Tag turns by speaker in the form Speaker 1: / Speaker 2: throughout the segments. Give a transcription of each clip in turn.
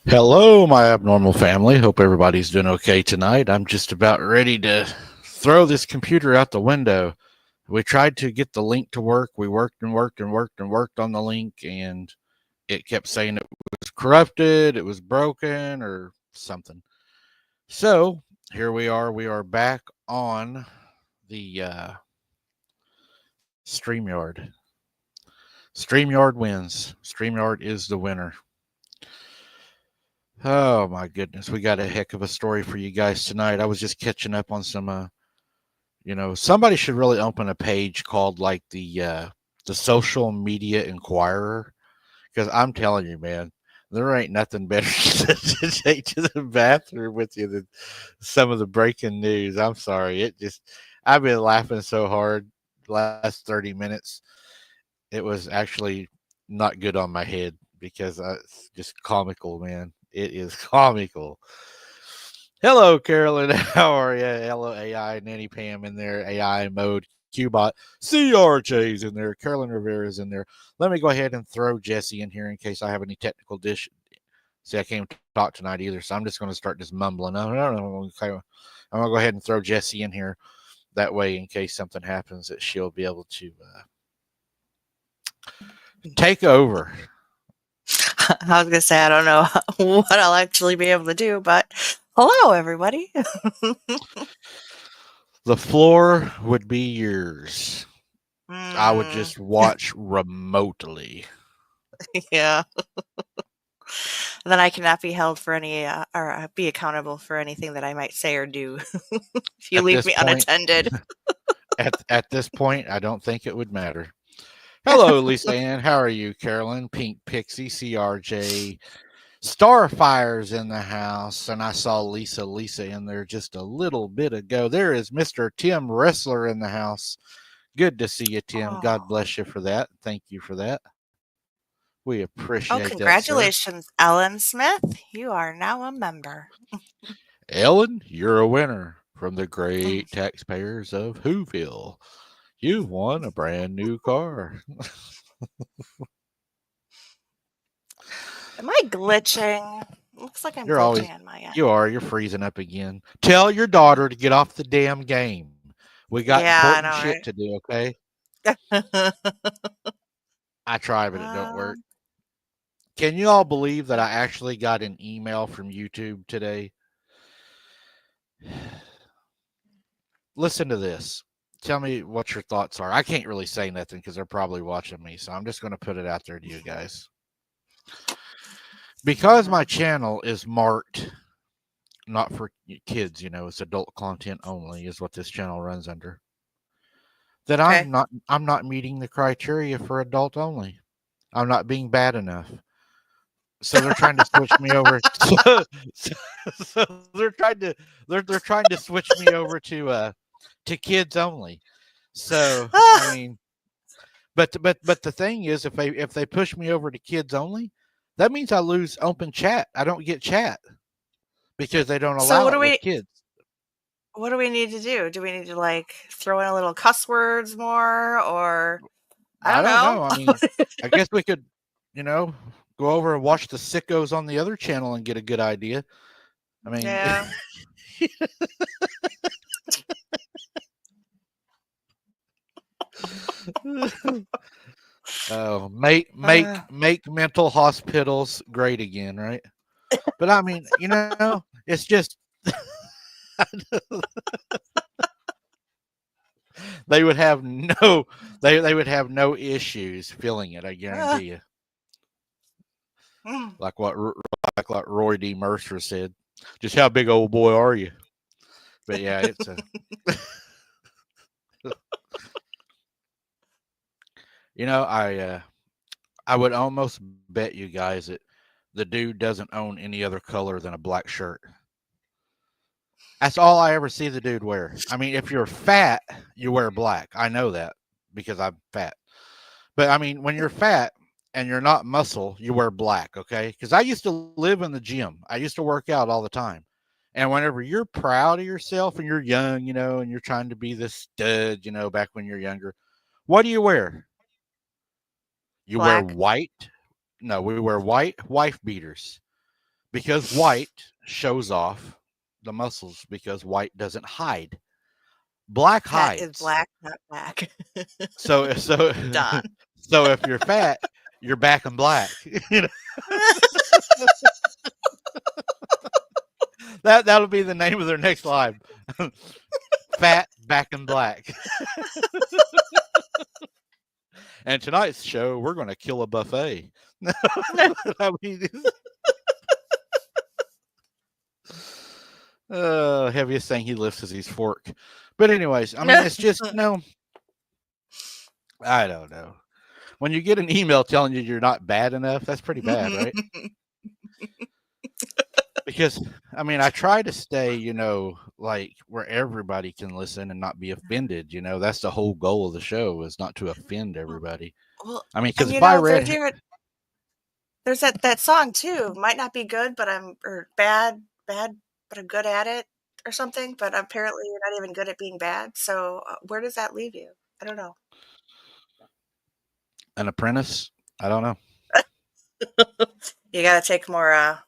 Speaker 1: Hello, my abnormal family. Hope everybody's doing okay tonight. I'm just about ready to throw this computer out the window. We tried to get the link to work. We worked and worked and worked and worked on the link, and it kept saying it was corrupted, it was broken, or something. So here we are. We are back on the StreamYard. StreamYard wins. StreamYard is the winner. Oh my goodness, we got a heck of a story for you guys tonight. I was just catching up on some somebody should really open a page called like the social media inquirer, because I'm telling you, man, there ain't nothing better to take to the bathroom with you than some of the breaking news. I'm sorry. I've been laughing so hard the last 30 minutes. It was actually not good on my head because it's just comical, man. It is comical. Hello, Carolyn. How are you? Hello, AI, Nanny Pam in there, AI mode, Qbot, CRJ's in there, Carolyn Rivera's in there. Let me go ahead and throw Jesse in here in case I have any technical dish. See, I can't talk tonight either, so I'm just going to start just mumbling. No, no, no. Okay. I'm going to go ahead and throw Jesse in here. That way, in case something happens, that she'll be able to take over.
Speaker 2: I was gonna say I don't know what I'll actually be able to do, but hello, everybody.
Speaker 1: The floor would be yours. I would
Speaker 2: Mm,
Speaker 1: just watch remotely.
Speaker 2: yeah. Then I cannot be held for any or be accountable for anything that I might say or do if you
Speaker 1: At
Speaker 2: leave
Speaker 1: this
Speaker 2: me
Speaker 1: point,
Speaker 2: unattended.
Speaker 1: at this point, I don't think it would matter. Hello, Lisa Ann. How are you, Carolyn? Pink Pixie, CRJ, Starfire's in the house, and I saw Lisa in there just a little bit ago. There is Mr. Tim Wrestler in the house. Good to see you, Tim. God
Speaker 2: Oh.
Speaker 1: bless you for that. Thank you for that. We
Speaker 2: Oh,
Speaker 1: appreciate that, sir.
Speaker 2: congratulations, Ellen Smith. You are now a member.
Speaker 1: Ellen, you're a winner from the
Speaker 2: Mm.
Speaker 1: great taxpayers of Whoville. You've won a brand new car.
Speaker 2: Am I glitching? Looks like I'm
Speaker 1: You're always,
Speaker 2: glitching on my
Speaker 1: you
Speaker 2: end.
Speaker 1: are, you're freezing up again. Tell your daughter to get off the damn game. We got
Speaker 2: Yeah, I
Speaker 1: important
Speaker 2: know,
Speaker 1: shit to do, okay?
Speaker 2: right?
Speaker 1: I try, but it don't work.
Speaker 2: um,
Speaker 1: Can you all believe that I actually got an email from YouTube today? Listen to this. Tell me what your thoughts are. I can't really say nothing because they're probably watching me, so I'm just going to put it out there to you guys. Because my
Speaker 2: mhm.
Speaker 1: channel is marked not for kids, it's adult content only, is what this channel runs under. That
Speaker 2: Okay.
Speaker 1: I'm not meeting the criteria for adult only. I'm not being bad enough. So they're trying to switch me over. So they're trying to switch me over to kids only. So I
Speaker 2: Ah,
Speaker 1: mean, but the thing is, if they push me over to kids only, that means I lose open chat. I don't get chat because they don't
Speaker 2: so
Speaker 1: allow it with kids.
Speaker 2: what do we need to do? Do we need to like throw in a little cuss words more or I
Speaker 1: I
Speaker 2: don't
Speaker 1: don't
Speaker 2: know.
Speaker 1: know. I mean, I guess we could, you know, go over and watch the sickos on the other channel and get a good idea. I mean,
Speaker 2: Yeah.
Speaker 1: oh, make
Speaker 2: Uh,
Speaker 1: make make mental hospitals great again, right? But I mean, it's just they would have no they would have no issues filling it. I
Speaker 2: uh,
Speaker 1: guarantee you.
Speaker 2: mm.
Speaker 1: Like what Roy D. Mercer said. Just how big old boy are you? But yeah, it's a I would almost bet you guys that the dude doesn't own any other color than a black shirt. That's all I ever see the dude wear. I mean, if you're fat, you wear black. I know that because I'm fat. But I mean, when you're fat and you're not muscle, you wear black, okay? Because I used to live in the gym. I used to work out all the time. And whenever you're proud of yourself and you're young, and you're trying to be this stud, back when you're younger, what do you wear? You wear
Speaker 2: Black.
Speaker 1: white. No, we wear white wife beaters. because white shows off the muscles because white doesn't hide. Black
Speaker 2: Fat is
Speaker 1: hides.
Speaker 2: black, not black.
Speaker 1: So
Speaker 2: Done.
Speaker 1: so if you're fat, you're back in black. You know that'll be the name of their next live. Fat back in black. And tonight's show, we're going to kill a buffet. I mean, heaviest thing he lifts is his fork. But anyways, I mean, it's just I don't know. When you get an email telling you you're not bad enough, that's pretty bad, right? Because I mean, I try to stay, like where everybody can listen and not be offended. That's the whole goal of the show is not to offend everybody.
Speaker 2: Well,
Speaker 1: I mean,
Speaker 2: and
Speaker 1: because if I read,
Speaker 2: there's that song too. Might not be good, but or bad, but I'm good at it, or something. But apparently, you're not even good at being bad. So where does that leave you? I don't know.
Speaker 1: An apprentice, I don't know.
Speaker 2: You got to take more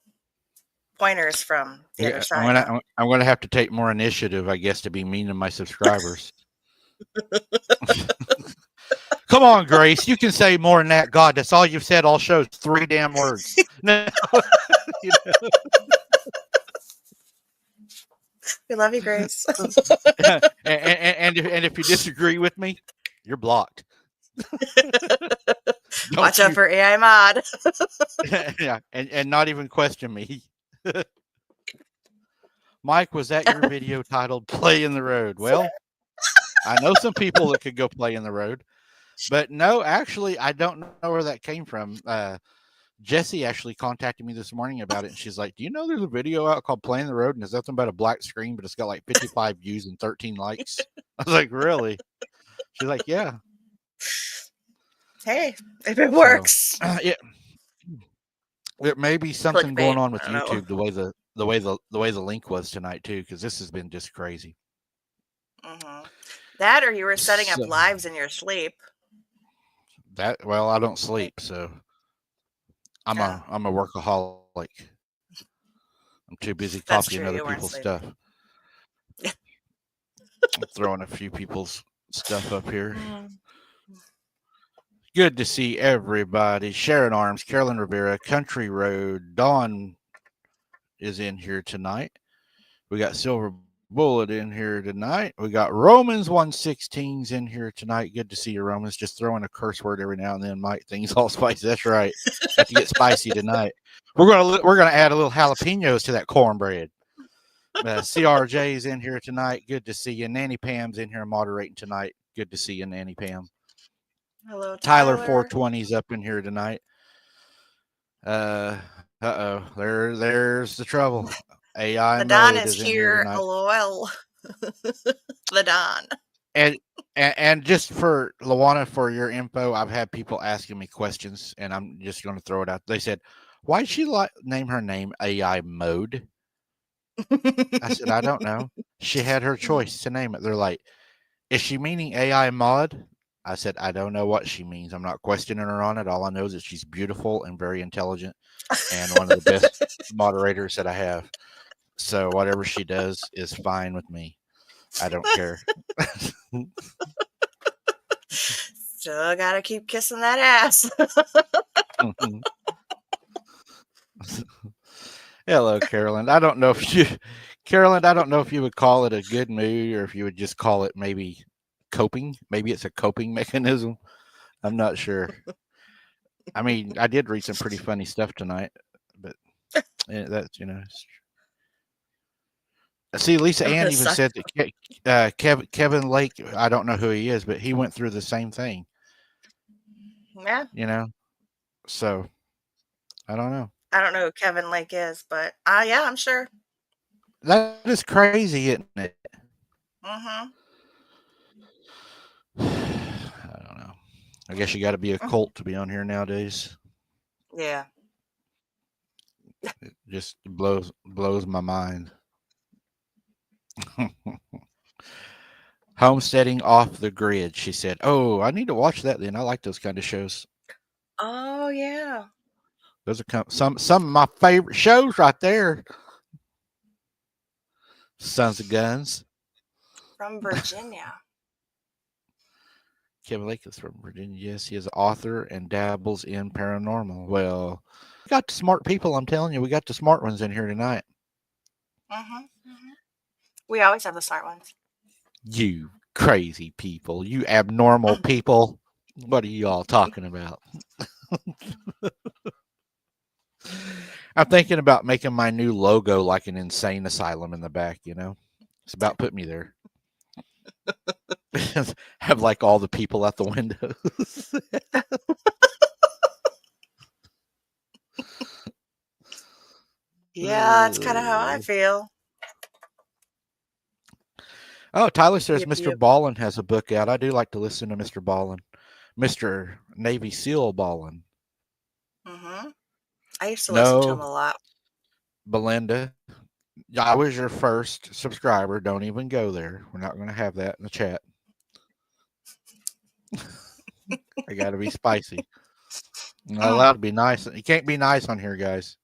Speaker 2: pointers from the other
Speaker 1: Yeah,
Speaker 2: side, huh?
Speaker 1: I'm gonna have to take more initiative, I guess, to be mean to my subscribers. Come on, Grace, you can say more than that. God, that's all you've said all shows. 3 damn words. No, you know?
Speaker 2: We love you, Grace.
Speaker 1: and if you disagree with me, you're blocked.
Speaker 2: Watch out for AI mod.
Speaker 1: Yeah, and not even question me. Mike, was that your video titled "Play in the Road"? Well, I know some people that could go play in the road, but no, actually, I don't know where that came from. Jessie actually contacted me this morning about it, and she's like, "Do you know there's a video out called "Play in the Road"? And it's nothing but a black screen, but it's got like 55 views and 13 likes." I was like, "Really?" She's like, "Yeah."
Speaker 2: Hey, if it works.
Speaker 1: So, it may be something
Speaker 2: Clickbait.
Speaker 1: going on with
Speaker 2: I don't know.
Speaker 1: YouTube the way the link was tonight too, because this has been just crazy.
Speaker 2: Mm-hmm. That or you were setting up
Speaker 1: So,
Speaker 2: lives in your sleep.
Speaker 1: well, I don't sleep, so I'm
Speaker 2: Oh,
Speaker 1: a workaholic. I'm too busy
Speaker 2: that's
Speaker 1: copying
Speaker 2: true.
Speaker 1: other
Speaker 2: You weren't
Speaker 1: people's
Speaker 2: sleeping.
Speaker 1: stuff. I'm throwing a few people's stuff up here.
Speaker 2: Mm.
Speaker 1: Good to see everybody. Sharon Arms, Carolyn Rivera, Country Road, Dawn is in here tonight. We got Silver Bullet in here tonight. We got Romans 116's in here tonight. Good to see you, Romans. Just throwing a curse word every now and then, Mike. Things all spicy. That's right. Have to get spicy tonight. We're gonna add a little jalapenos to that cornbread. CRJ's in here tonight. Good to see you. Nanny Pam's in here moderating tonight. Good to see you, Nanny Pam.
Speaker 2: Hello,
Speaker 1: Tyler
Speaker 2: Tyler.
Speaker 1: 420's up in here tonight. There's the trouble. AI
Speaker 2: The Don
Speaker 1: mode
Speaker 2: is
Speaker 1: is in here
Speaker 2: here.
Speaker 1: tonight.
Speaker 2: LOL. The Don.
Speaker 1: And just for Luana, for your info, I've had people asking me questions, and I'm just going to throw it out. They said, "Why'd she name her name AI mode?" I said, "I don't know. She had her choice to name it." They're like, "Is she meaning AI mod?" I said, "I don't know what she means. I'm not questioning her on it. All I know is that she's beautiful and very intelligent, and one of the best moderators that I have. So whatever she does is fine with me. I don't care."
Speaker 2: Still gotta keep kissing that ass.
Speaker 1: Hello, Carolyn. I don't know if you, Carolyn, I don't know if you would call it a good mood or if you would just call it maybe coping. Maybe it's a coping mechanism. I'm not sure. I mean, I did read some pretty funny stuff tonight, but that's See, Lisa Ann even said that Kevin Lake. I don't know who he is, but he went through the same thing.
Speaker 2: Yeah.
Speaker 1: So I don't know.
Speaker 2: I don't know who Kevin Lake is, but yeah, I'm sure.
Speaker 1: That is crazy, isn't it?
Speaker 2: Mm-hmm.
Speaker 1: I don't know. I guess you got to be a cult to be on here nowadays.
Speaker 2: Yeah.
Speaker 1: It just blows my mind. Homesteading off the grid, she said. Oh, I need to watch that then. I like those kind of shows.
Speaker 2: Oh, yeah.
Speaker 1: Those are some of my favorite shows right there. Sons of Guns.
Speaker 2: From Virginia.
Speaker 1: Kevin Lake is from Virginia. Yes, he is an author and dabbles in paranormal. Well, we got the smart people. I'm telling you, we got the smart ones in here tonight.
Speaker 2: Mhm, mhm. We always have the smart ones.
Speaker 1: You crazy people, you abnormal people. What are you all talking about? I'm thinking about making my new logo like an insane asylum in the back, you know? It's about put me there. Have like all the people at the windows.
Speaker 2: Yeah, that's kinda how I feel.
Speaker 1: Oh, Tyler says
Speaker 2: Yep,
Speaker 1: Mr.
Speaker 2: yep.
Speaker 1: Ballin has a book out. I do like to listen to Mr. Ballin. Mr. Navy SEAL Ballin.
Speaker 2: Mhm. I used to listen to him
Speaker 1: No,
Speaker 2: a lot.
Speaker 1: Belinda, I was your first subscriber. Don't even go there. We're not going to have that in the chat. I got to be spicy. I'm not allowed to be nice. You can't be nice on here, guys.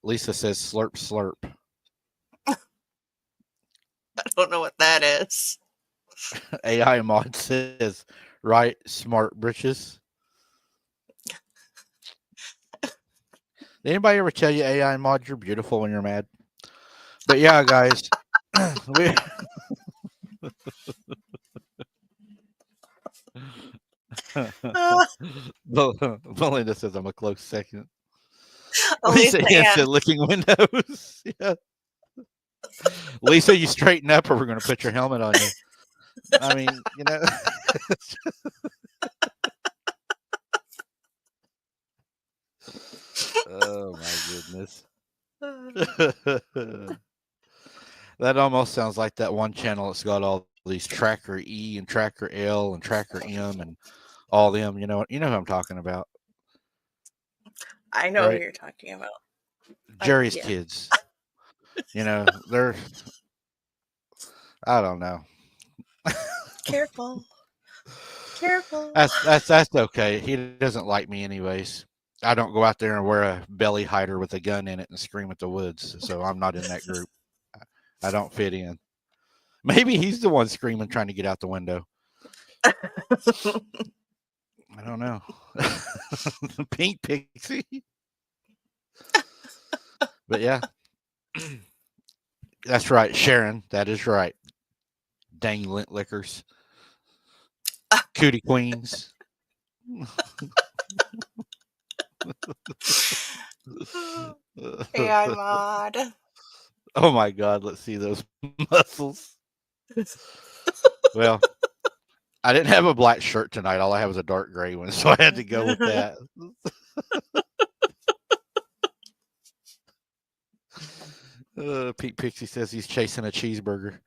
Speaker 1: Lisa says slurp, slurp.
Speaker 2: I don't know what that is.
Speaker 1: AI mod says, right, smart britches. Did anybody ever tell you AI mod you're beautiful when you're mad? But yeah, guys, we
Speaker 2: Ah,
Speaker 1: Belinda says I'm a close second. Lisa
Speaker 2: Lisa
Speaker 1: Ann
Speaker 2: Ann.
Speaker 1: said licking windows. Yeah. Lisa, you straighten up or we're going to put your helmet on you. I mean, you know. Oh my goodness. That almost sounds like that one channel that's got all these Tracker E and Tracker L and Tracker M and all them. You know who I'm talking about,
Speaker 2: I know who
Speaker 1: right?
Speaker 2: you're talking about.
Speaker 1: Jerry's
Speaker 2: Yeah.
Speaker 1: kids. They're I don't know.
Speaker 2: Careful. Careful.
Speaker 1: That's okay. He doesn't like me anyways. I don't go out there and wear a belly hider with a gun in it and scream at the woods. So I'm not in that group. I don't fit in. Maybe he's the one screaming trying to get out the window. I don't know. Pink pixie. But yeah, that's right, Sharon. That is right. Dang lint lickers, cootie queens.
Speaker 2: AI mod.
Speaker 1: Oh my God! Let's see those muscles. Well, I didn't have a black shirt tonight. All I had was a dark gray one, so I had to go with that. Pete Pixie says he's chasing a cheeseburger,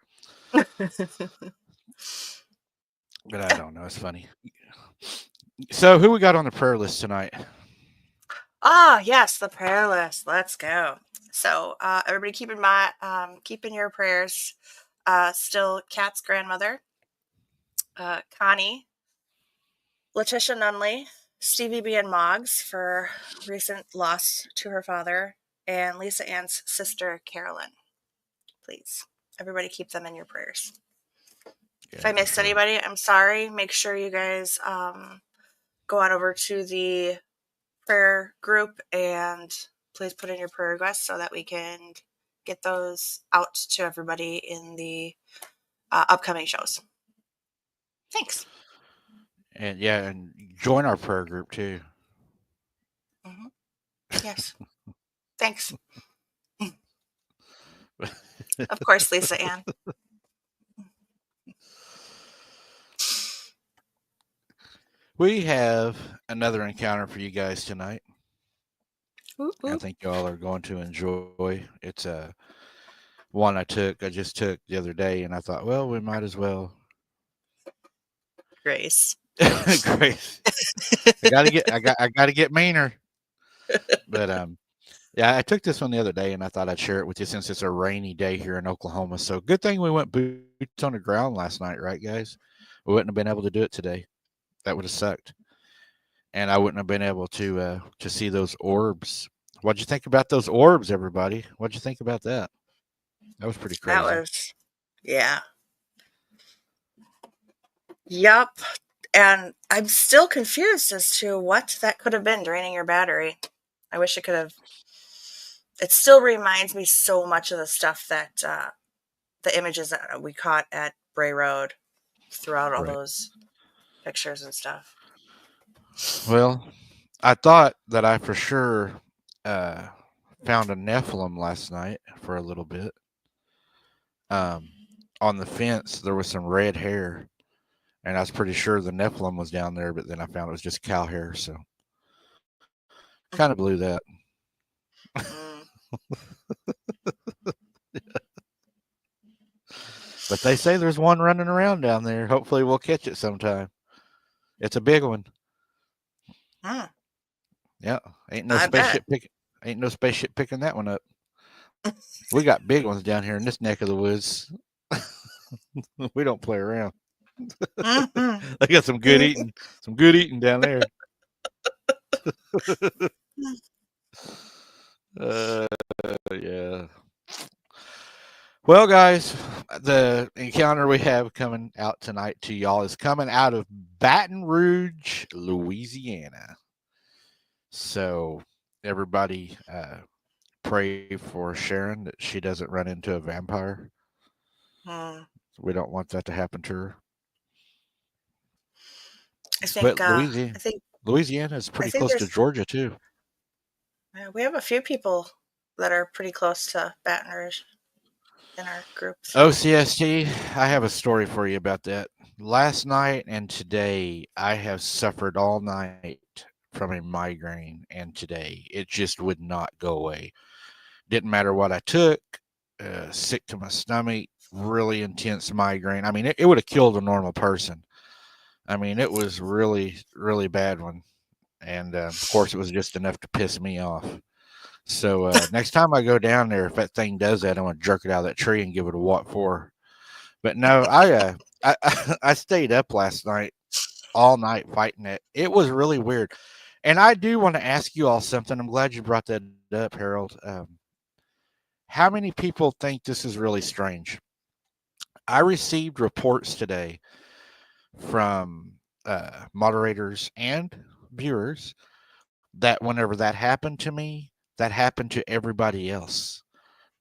Speaker 1: but I don't know. It's funny. So, who we got on the prayer list tonight?
Speaker 2: Yes, the prayer list. Let's go. So, everybody keep in your prayers. Still Kat's grandmother, Connie, Letitia Nunley, Stevie B and Moggs for recent loss to her father, and Lisa Ann's sister, Carolyn. Please, everybody keep them in your prayers. If I
Speaker 1: Yeah, for
Speaker 2: missed
Speaker 1: sure.
Speaker 2: anybody, I'm sorry. Make sure you guys go on over to the prayer group and please put in your prayer requests so that we can get those out to everybody in the upcoming shows. Thanks.
Speaker 1: And yeah, and join our prayer group too.
Speaker 2: Mm-hmm. Yes. Thanks. Of course, Lisa Ann.
Speaker 1: We have another encounter for you guys tonight.
Speaker 2: Ooh,
Speaker 1: I
Speaker 2: ooh.
Speaker 1: think y'all are going to enjoy. It's a one I just took the other day, and I thought, well, we might as well.
Speaker 2: Grace.
Speaker 1: Grace, I gotta get meaner. But yeah, I took this one the other day, and I thought I'd share it with you since it's a rainy day here in Oklahoma. So good thing we went boots on the ground last night, right, guys? We wouldn't have been able to do it today. That would have sucked. and I wouldn't have been able to see those orbs. What'd you think about those orbs, everybody? What'd you think about that? That was pretty
Speaker 2: That
Speaker 1: crazy.
Speaker 2: was, yeah. Yup. And I'm still confused as to what that could have been draining your battery. I wish it could have. It still reminds me so much of the stuff that the images that we caught at Bray Road throughout all
Speaker 1: Right.
Speaker 2: those pictures and stuff.
Speaker 1: Well, I thought that I for sure uh, found a Nephilim last night for a little bit. Um, on the fence, there was some red hair, and I was pretty sure the Nephilim was down there, but then I found it was just cow hair, so kind of blew that.
Speaker 2: Mm.
Speaker 1: But they say there's one running around down there. Hopefully, we'll catch it sometime. It's a big one.
Speaker 2: Mm.
Speaker 1: Yeah, ain't no
Speaker 2: I bet.
Speaker 1: spaceship pick. Ain't no spaceship picking that one up. We got big ones down here in this neck of the woods. We don't play around.
Speaker 2: Mm-hmm.
Speaker 1: They got some good eating down there. Uh, yeah. Well, guys, the encounter we have coming out tonight to y'all is coming out of Baton Rouge, Louisiana. So, everybody, pray for Sharon that she doesn't run into a vampire.
Speaker 2: Mm.
Speaker 1: We don't want that to happen to her.
Speaker 2: I
Speaker 1: But
Speaker 2: think.
Speaker 1: Louisiana is
Speaker 2: I
Speaker 1: pretty
Speaker 2: think
Speaker 1: close to
Speaker 2: there's.
Speaker 1: Georgia too.
Speaker 2: We have a few people that are pretty close to Baton Rouge in our group. So.
Speaker 1: OCST, I have a story for you about that. Last night and today, I have suffered all night from a migraine, and today it just would not go away. Didn't matter what I took, sick to my stomach, really intense migraine. I mean, it would have killed a normal person. I mean, it was really, really bad one. And of course, it was just enough to piss me off. So next time I go down there, if that thing does that, I'm gonna jerk it out of that tree and give it a what for. But no, I I stayed up last night all night fighting it. It was really weird, and I do want to ask you all something. I'm glad you brought that up, Harold. How many people think this is really strange? I received reports today from moderators and viewers that whenever that happened to me, that happened to everybody else.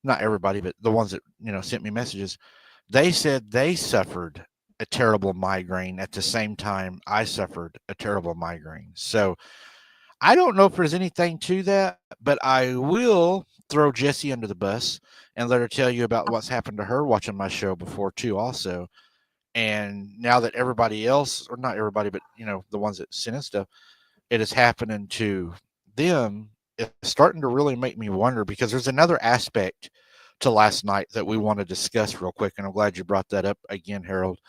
Speaker 1: Not everybody, but the ones that sent me messages. They said they suffered a terrible migraine at the same time I suffered a terrible migraine. So I don't know if there's anything to that, but I will throw Jessie under the bus and let her tell you about what's happened to her watching my show before too. Also, and now that everybody else, or not everybody, but the ones that sent in stuff, it is happening to them. It's starting to really make me wonder because there's another aspect to last night that we want to discuss real quick, and I'm glad you brought that up again, Harold,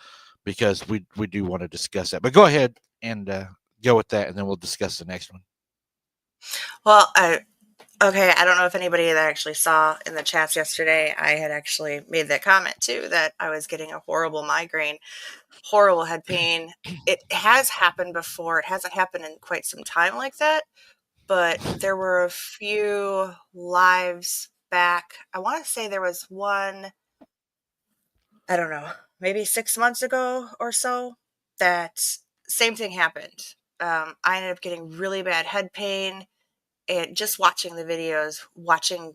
Speaker 1: because we do want to discuss that. But go ahead and go with that, and then we'll discuss the next one.
Speaker 2: Well, okay. I don't know if anybody that actually saw in the chats yesterday. I had actually made that comment too that I was getting a horrible migraine, horrible head pain. It has happened before. It hasn't happened in quite some time like that, but there were a few lives back. I want to say there was one, I don't know, maybe 6 months ago or so, that same thing happened. I ended up getting really bad head pain and just watching the videos, watching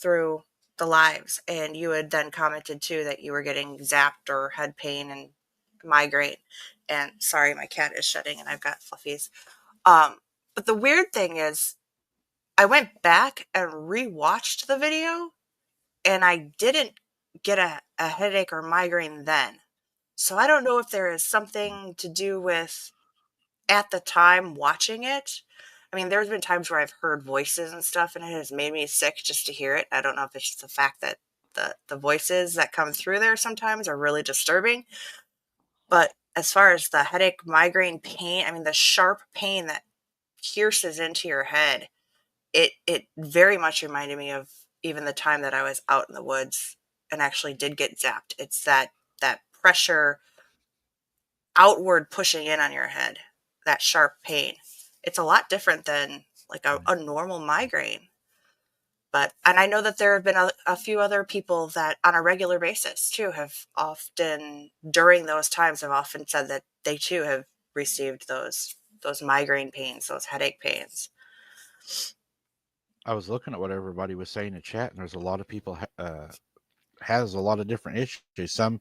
Speaker 2: through the lives. And you had then commented too that you were getting zapped or head pain and migraine. And sorry, my cat is shedding and I've got fluffies. But the weird thing is, I went back and rewatched the video and I didn't get a headache or migraine then. So I don't know if there is something to do with at the time watching it. I mean, there's been times where I've heard voices and stuff and it has made me sick just to hear it. I don't know if it's just the fact that the voices that come through there sometimes are really disturbing. But as far as the headache, migraine pain, I mean, the sharp pain that pierces into your head, it very much reminded me of even the time that I was out in the woods and actually did get zapped. It's that pressure outward pushing in on your head, that sharp pain. it's a lot different than like a normal migraine. And I know that there have been a few other people that on a regular basis too have often during those times have often said that they too have received those migraine pains, those headache pains.
Speaker 1: I was looking at what everybody was saying in chat, and there's a lot of people has a lot of different issues. Some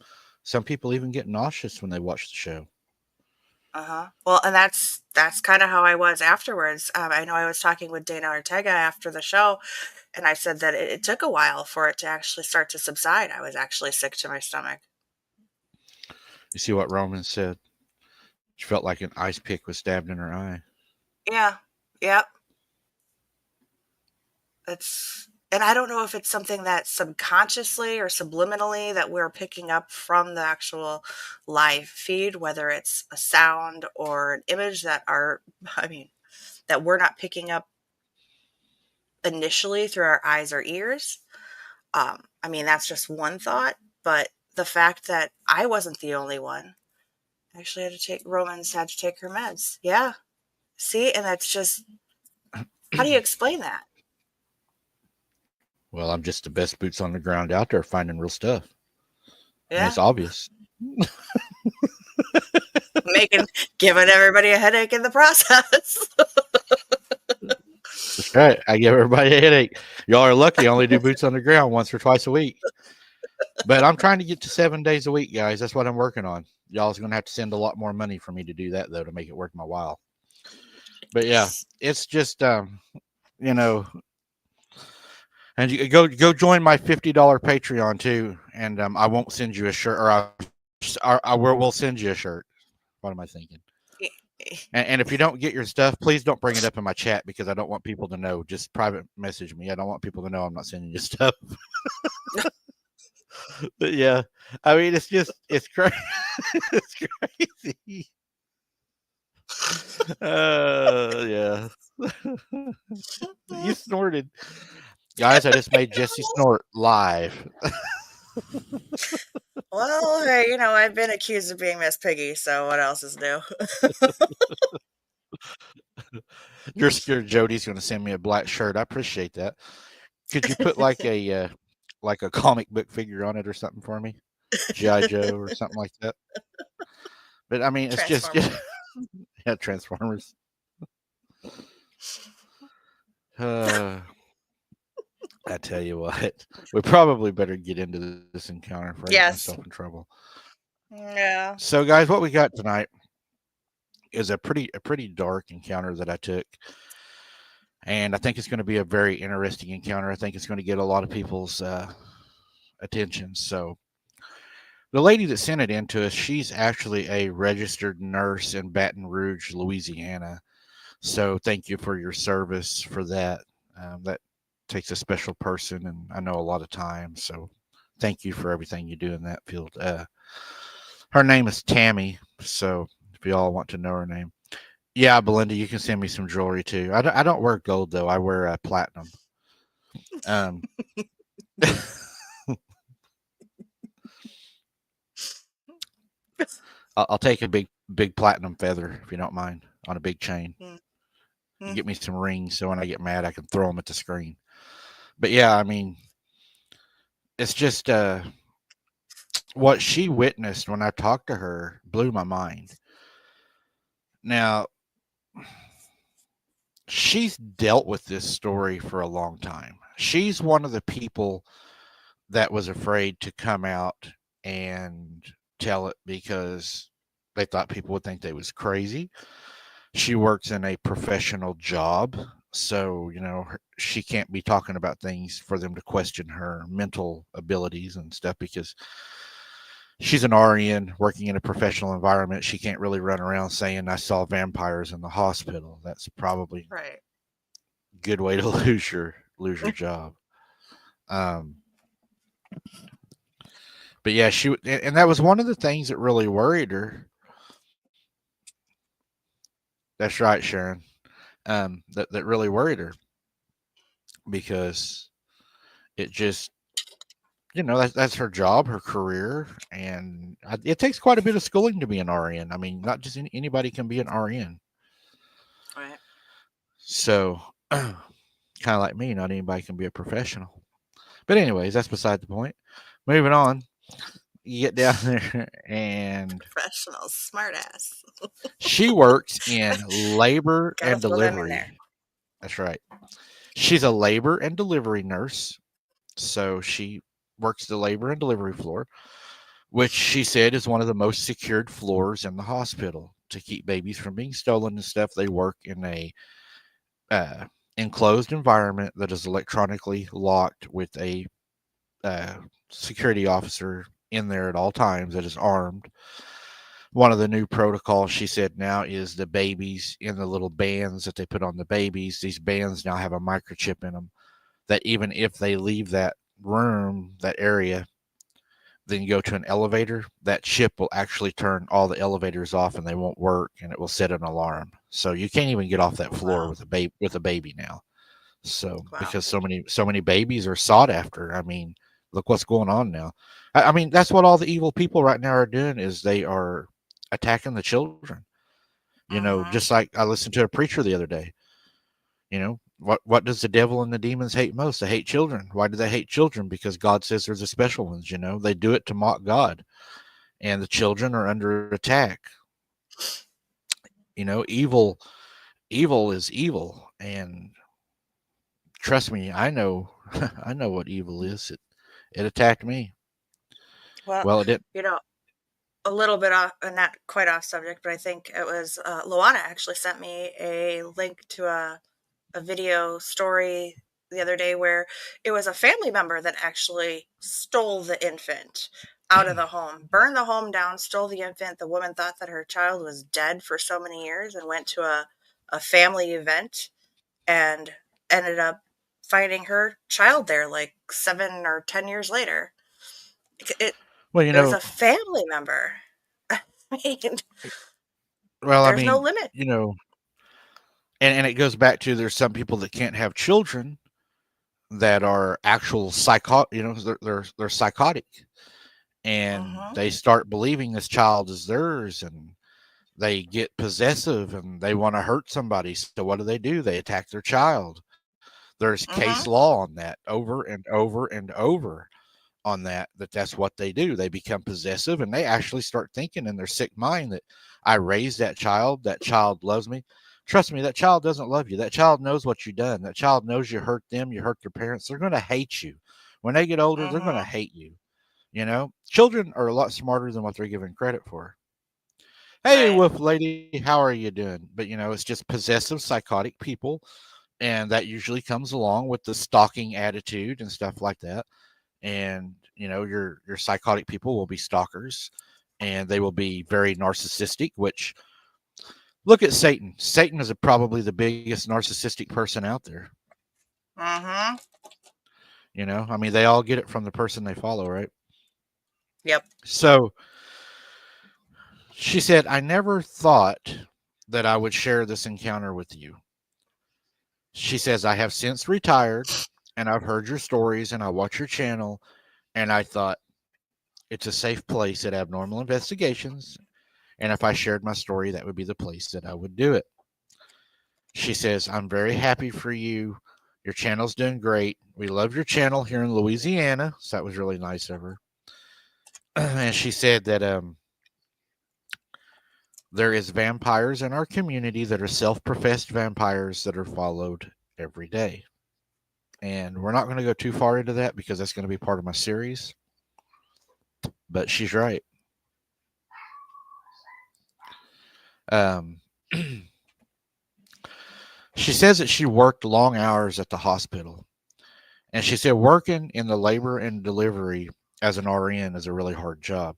Speaker 1: people even get nauseous when they watch the show.
Speaker 2: Uh-huh. Well, and that's kind of how I was afterwards. I know I was talking with Dana Ortega after the show, and I said that it took a while for it to actually start to subside. I was actually sick to my stomach.
Speaker 1: You see what Roman said? She felt like an ice pick was stabbed in her eye.
Speaker 2: Yeah. Yep. And I don't know if it's something that subconsciously or subliminally that we're picking up from the actual live feed, whether it's a sound or an image that I mean, that we're not picking up initially through our eyes or ears. I mean, that's just one thought, but the fact that I wasn't the only one actually Romans had to take her meds. Yeah. See, and that's just, how do you explain that?
Speaker 1: Well, I'm just the best boots on the ground out there finding real stuff. I mean,
Speaker 2: Yeah.
Speaker 1: it's obvious.
Speaker 2: Making, giving everybody a headache in the process.
Speaker 1: That's right. I give everybody a headache. Y'all are lucky. I only do boots on the ground once or twice a week. But I'm trying to get to 7 days a week, guys. That's what I'm working on. Y'all's going to have to send a lot more money for me to do that, though, to make it worth my while. But yeah, it's just, you know, and you go join my $50 Patreon too, and I won't send you a shirt, or I will send you a shirt. What am I thinking? And if you don't get your stuff, please don't bring it up in my chat because I don't want people to know. Just private message me. I don't want people to know I'm not sending you stuff. But yeah, I mean, it's crazy. It's crazy. Yeah. You snorted. Guys, I just made Jesse snort live.
Speaker 2: Well, hey, I've been accused of being Miss Piggy, so what else is new?
Speaker 1: You're scared Jody's going to send me a black shirt. I appreciate that. Could you put like a comic book figure on it or something for me? G.I. Joe or something like that. But I mean, it's just yeah, Transformers. I tell you what, we probably better get into this encounter before I get myself in trouble.
Speaker 2: Yeah.
Speaker 1: So, guys, what we got tonight is a pretty dark encounter that I took, and I think it's going to be a very interesting encounter. I think it's going to get a lot of people's attention. So, the lady that sent it in to us, she's actually a registered nurse in Baton Rouge, Louisiana. So, thank you for your service for that. That takes a special person, and I know a lot of time. So, thank you for everything you do in that field. Her name is Tammy. So, if y'all want to know her name, yeah, Belinda, you can send me some jewelry too. I don't wear gold though. I wear platinum. Um, I'll take a big platinum feather if you don't mind on a big chain. You get me some rings so when I get mad I can throw them at the screen. But yeah, I mean, it's just what she witnessed when I talked to her blew my mind. Now, she's dealt with this story for a long time. She's one of the people that was afraid to come out and tell it because they thought people would think they was crazy. She works in a professional job, so she can't be talking about things for them to question her mental abilities and stuff because she's an RN working in a professional environment. She can't really run around saying I saw vampires in the hospital. That's probably
Speaker 2: right.
Speaker 1: a good way to lose your job. But yeah, and that was one of the things that really worried her. That's right, Sharon. That really worried her because it just, that's her job, her career, and it takes quite a bit of schooling to be an RN. I mean, not just anybody can be an RN.
Speaker 2: Right.
Speaker 1: So, kind of like me, not anybody can be a professional. But anyways, that's beside the point. Moving on, you get down there, and
Speaker 2: Professional, smart ass.
Speaker 1: she works in labor
Speaker 2: Gotta
Speaker 1: and
Speaker 2: throw them in there.
Speaker 1: delivery. That's right. She's a labor and delivery nurse, so she works the labor and delivery floor, which she said is one of the most secured floors in the hospital to keep babies from being stolen and stuff. They work in a uh, enclosed environment that is electronically locked with a uh, security officer in there at all times that is armed. One of the new protocols she said now is the babies in the little bands that they put on the babies. These bands now have a microchip in them that even if they leave that room, that area, then you go to an elevator, that chip will actually turn all the elevators off and they won't work and it will set an alarm. So you can't even get off that floor
Speaker 2: Wow.
Speaker 1: with a baby now. So
Speaker 2: Wow.
Speaker 1: because so many babies are sought after. I mean, look what's going on now. I mean, that's what all the evil people right now are doing is they are attacking the children. Just
Speaker 2: Mm-hmm.
Speaker 1: like I listened to a preacher the other day. What does the devil and the demons hate most? They hate children. Why do they hate children? Because God says there's a special ones. They do it to mock God, and the children are under attack. Evil is evil, and trust me, I know, I know what evil is. It attacked me.
Speaker 2: Well,
Speaker 1: Well, it didn't.
Speaker 2: you know, a little bit off, not quite off subject, but I think it was Luana actually sent me a link to a video story the other day where it was a family member that actually stole the infant out of the home, burned the home down, stole the infant. The woman thought that her child was dead for so many years and went to a family event and ended up finding her child there like 7 or 10 years later. It,
Speaker 1: Well,
Speaker 2: it was a family member. I mean,
Speaker 1: well, I
Speaker 2: there's no
Speaker 1: mean,
Speaker 2: limit.
Speaker 1: and it goes back to there's some people that can't have children that are actual they're psychotic, and
Speaker 2: Mm-hmm.
Speaker 1: they start believing this child is theirs, and they get possessive and they want to hurt somebody. So what do? They attack their child. There's case
Speaker 2: Mm-hmm.
Speaker 1: law on that over and over and over on that's what they do. They become possessive and they actually start thinking in their sick mind that I raised that child loves me. Trust me, that child doesn't love you. That child knows what you've done. That child knows you hurt them, you hurt their parents. They're going to hate you. When they get older, they're going to
Speaker 2: Mm-hmm.
Speaker 1: hate you. Children are a lot smarter than what they're given credit for. Hey,
Speaker 2: Right.
Speaker 1: wolf lady, how are you doing? But it's just possessive, psychotic people, and that usually comes along with the stalking attitude and stuff like that. And your psychotic people will be stalkers, and they will be very narcissistic. Which look at Satan. Satan is probably the biggest narcissistic person out there.
Speaker 2: Mm-hmm.
Speaker 1: I mean, they all get it from the person they follow, right?
Speaker 2: Yep.
Speaker 1: So she said, I never thought that I would share this encounter with you. She says, I have since retired and I've heard your stories and I watch your channel, and I thought it's a safe place at Abnormal Investigations. And if I shared my story, that would be the place that I would do it. She says, I'm very happy for you. Your channel's doing great. We love your channel here in Louisiana. So that was really nice of her. And she said that there is vampires in our community that are self-professed vampires that are followed every day. And we're not going to go too far into that because that's going to be part of my series. But she's right. Um, she says that she worked long hours at the hospital. And she said working in the labor and delivery as an RN is a really hard job.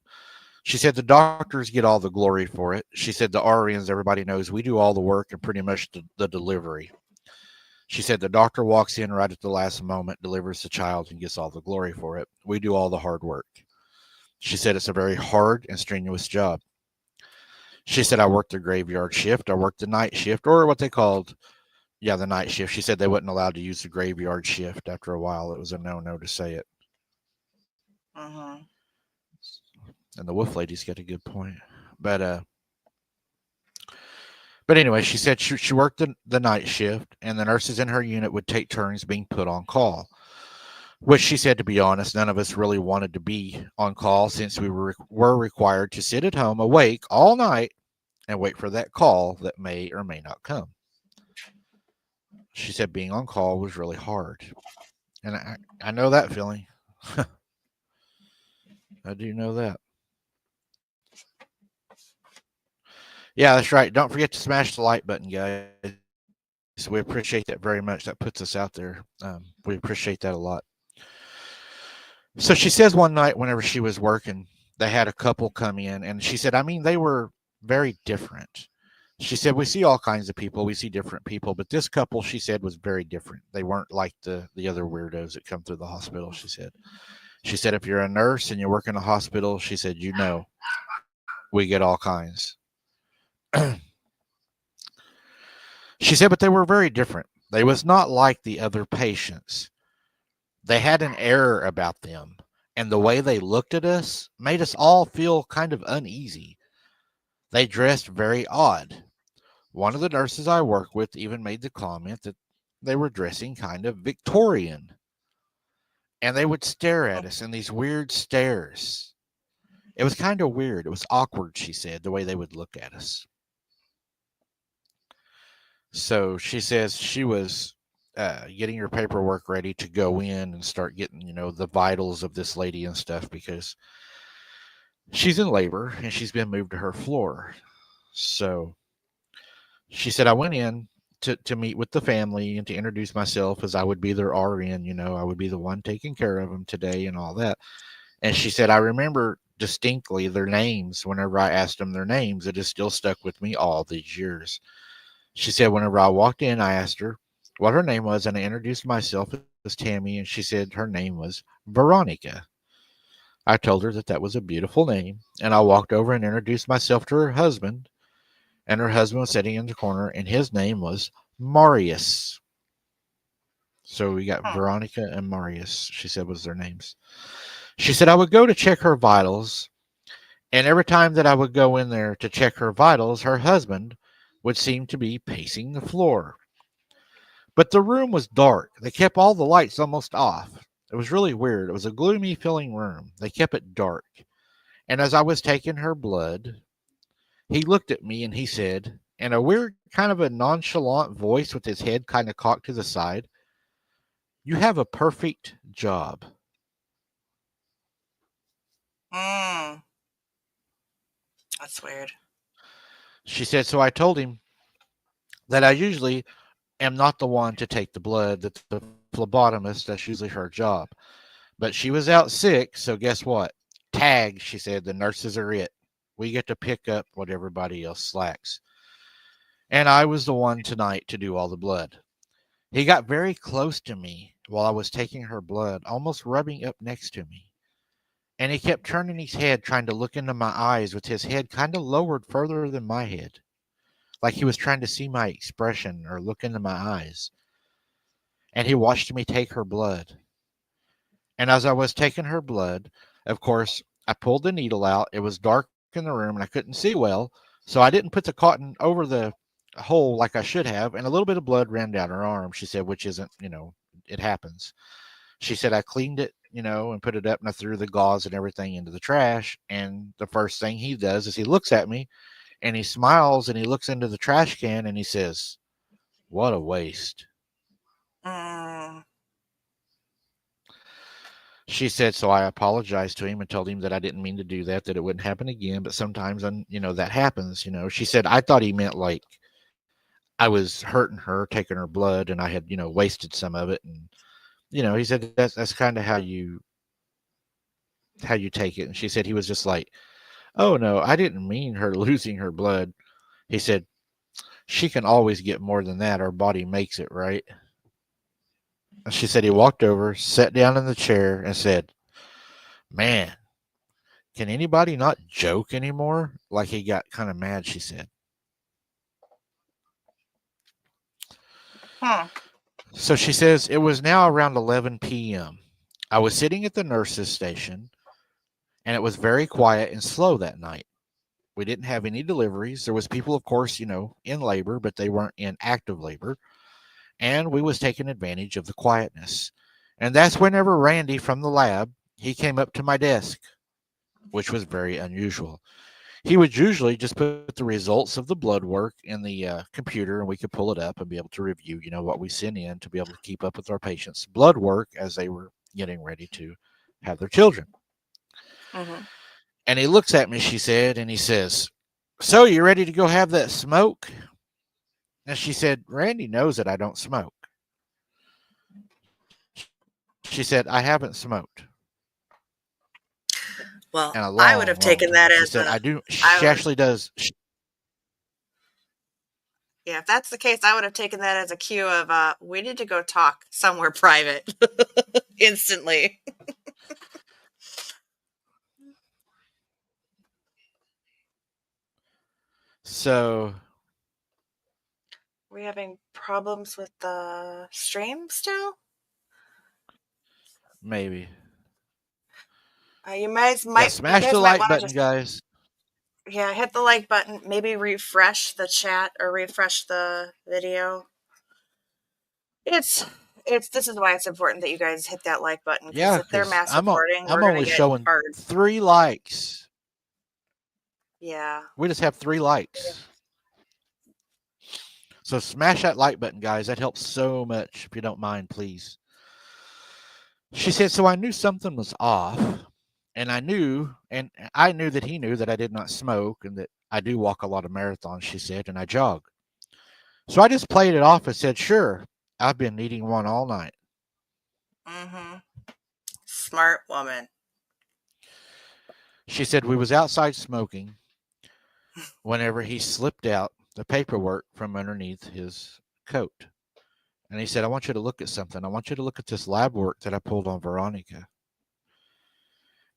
Speaker 1: She said the doctors get all the glory for it. She said the RNs, everybody knows, we do all the work and pretty much the delivery. She said the doctor walks in right at the last moment, delivers the child, and gets all the glory for it. We do all the hard work. She said it's a very hard and strenuous job. She said, I worked the graveyard shift, I worked the night shift, or what they called, yeah, the night shift. She said they wasn't allowed to use the graveyard shift after a while. It was a no to say it.
Speaker 2: Mm-hmm.
Speaker 1: And the wolf lady's got a good point. But But anyway, she said she worked the night shift, and the nurses in her unit would take turns being put on call. Which she said, to be honest, none of us really wanted to be on call since were required to sit at home awake all night and wait for that call that may or may not come. She said being on call was really hard. And I know that feeling. I do know that. Yeah, that's right. Don't forget to smash the like button, guys. We appreciate that very much. That puts us out there. We appreciate that a lot. So she says one night, whenever she was working, they had a couple come in, and she said, I mean, they were very different. She said, we see all kinds of people, we see different people, but this couple, she said, was very different. They weren't like the other weirdos that come through the hospital, she said. She said, if you're a nurse and you work in a hospital, she said, you know, we get all kinds. She said, but they were very different. They was not like the other patients. They had an air about them, and the way they looked at us made us all feel kind of uneasy. They dressed very odd. One of the nurses I work with even made the comment that they were dressing kind of Victorian, and they would stare at us in these weird stares. It was kind of weird. It was awkward, she said, the way they would look at us. So she says she was getting her paperwork ready to go in and start getting, the vitals of this lady and stuff because she's in labor and she's been moved to her floor. So she said, I went in to meet with the family and to introduce myself as I would be their RN, I would be the one taking care of them today and all that. And she said, I remember distinctly their names whenever I asked them their names. It has still stuck with me all these years. She said, whenever I walked in, I asked her what her name was, and I introduced myself as Tammy, and she said her name was Veronica. I told her that that was a beautiful name, and I walked over and introduced myself to her husband, and her husband was sitting in the corner, and his name was Marius. So we got
Speaker 2: Hmm.
Speaker 1: Veronica and Marius, she said was their names. She said I would go to check her vitals, and every time that I would go in there to check her vitals, her husband would seem to be pacing the floor. But the room was dark. They kept all the lights almost off. It was really weird. It was a gloomy feeling room. They kept it dark. And as I was taking her blood, he looked at me and he said, in a weird kind of a nonchalant voice with his head kind of cocked to the side, you have a perfect job.
Speaker 2: Mm, that's weird.
Speaker 1: She said, so I told him that I usually am not the one to take the blood, that the phlebotomist, that's usually her job. But she was out sick, so guess what? Tag, she said, the nurses are it. We get to pick up what everybody else slacks. And I was the one tonight to do all the blood. He got very close to me while I was taking her blood, almost rubbing up next to me. And he kept turning his head, trying to look into my eyes with his head kind of lowered further than my head, like he was trying to see my expression or look into my eyes. And he watched me take her blood. And as I was taking her blood, of course, I pulled the needle out. It was dark in the room and I couldn't see well. So I didn't put the cotton over the hole like I should have. And a little bit of blood ran down her arm, she said, which isn't, it happens. She said, I cleaned it, and put it up and I threw the gauze and everything into the trash. And the first thing he does is he looks at me and he smiles and he looks into the trash can and he says, what a waste.
Speaker 2: Mm,
Speaker 1: She said, so I apologized to him and told him that I didn't mean to do that, that it wouldn't happen again. But sometimes, that happens, She said, I thought he meant like I was hurting her, taking her blood, and I had, wasted some of it. And, he said, that's kind of how you take it. And she said, he was just like, oh, no, I didn't mean her losing her blood. He said, she can always get more than that. Our body makes it, right? And she said, he walked over, sat down in the chair, and said, man, can anybody not joke anymore? Like he got kind of mad, she said.
Speaker 2: hmm.
Speaker 1: So she says it was now around 11 p.m. I was sitting at the nurse's station, and it was very quiet and slow that night. We didn't have any deliveries. There was people, of course, in labor, but they weren't in active labor. And we was taking advantage of the quietness. And that's whenever Randy from the lab, he came up to my desk, which was very unusual. He would usually just put the results of the blood work in the computer, and we could pull it up and be able to review, what we sent in to be able to keep up with our patients' blood work as they were getting ready to have their children.
Speaker 2: Mm-hmm.
Speaker 1: And he looks at me, she said, and he says, "So you ready to go have that smoke?" And she said, "Randy knows that I don't smoke." She said, "I haven't smoked
Speaker 2: Well,
Speaker 1: in a
Speaker 2: I would
Speaker 1: long,
Speaker 2: have
Speaker 1: long
Speaker 2: taken
Speaker 1: time."
Speaker 2: that
Speaker 1: She
Speaker 2: as
Speaker 1: said,
Speaker 2: a,
Speaker 1: "I do."
Speaker 2: I
Speaker 1: She
Speaker 2: would,
Speaker 1: actually does.
Speaker 2: yeah, if that's the case, I would have taken that as a cue of, we need to go talk somewhere private instantly.
Speaker 1: So
Speaker 2: We having problems with the stream still?
Speaker 1: maybe.
Speaker 2: You guys
Speaker 1: Yeah,
Speaker 2: might, you
Speaker 1: smash
Speaker 2: guys
Speaker 1: the
Speaker 2: might
Speaker 1: like
Speaker 2: want to
Speaker 1: button,
Speaker 2: just,
Speaker 1: guys.
Speaker 2: yeah, hit the like button. Maybe refresh the chat or refresh the video. It's this is why it's important that you guys hit that like button, because
Speaker 1: Yeah,
Speaker 2: if they're
Speaker 1: because
Speaker 2: mass reporting,
Speaker 1: I'm
Speaker 2: we're gonna
Speaker 1: only
Speaker 2: get
Speaker 1: showing
Speaker 2: hard.
Speaker 1: 3 likes.
Speaker 2: Yeah.
Speaker 1: We just have 3 likes. So smash that like button, guys. That helps so much. If you don't mind, please. She said, "So I knew something was off, and I knew that he knew that I did not smoke and that I do walk a lot of marathons," she said, "and I jog. So I just played it off and said, sure, I've been needing one all night."
Speaker 2: Mm-hmm. Smart woman.
Speaker 1: She said, "We was outside smoking whenever he slipped out the paperwork from underneath his coat. And he said, I want you to look at something. I want you to look at this lab work that I pulled on Veronica.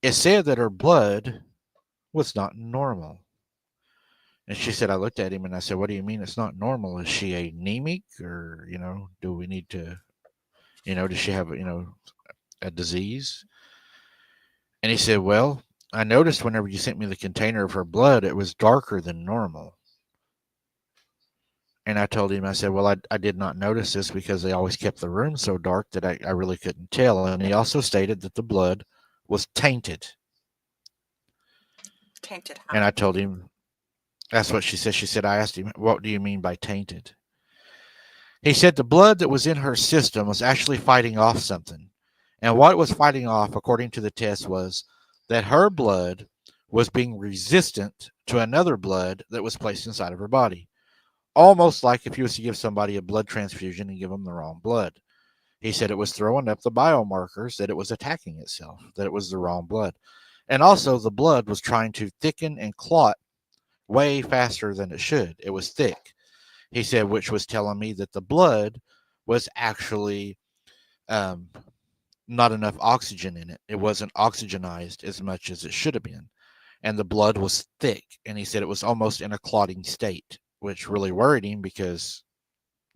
Speaker 1: It said that her blood was not normal." And she said, I looked at him and I said, "What do you mean it's not normal? Is she anemic, or, do we need to, does she have, a disease?" And he said, "Well, I noticed whenever you sent me the container of her blood, it was darker than normal." And I told him, I said, "Well, I did not notice this because they always kept the room so dark that I really couldn't tell." And he also stated that the blood was tainted.
Speaker 2: Tainted
Speaker 1: And I
Speaker 2: how?
Speaker 1: told him, that's what she said. She said, I asked him, "What do you mean by tainted?" He said the blood that was in her system was actually fighting off something. And what it was fighting off, according to the test, was that her blood was being resistant to another blood that was placed inside of her body. Almost like if you was to give somebody a blood transfusion and give them the wrong blood. He said it was throwing up the biomarkers that it was attacking itself, that it was the wrong blood. And also, the blood was trying to thicken and clot way faster than it should. It was thick. He said, which was telling me that the blood was actually um, not enough oxygen in it. It wasn't oxygenized as much as it should have been. And the blood was thick. And he said it was almost in a clotting state, which really worried him because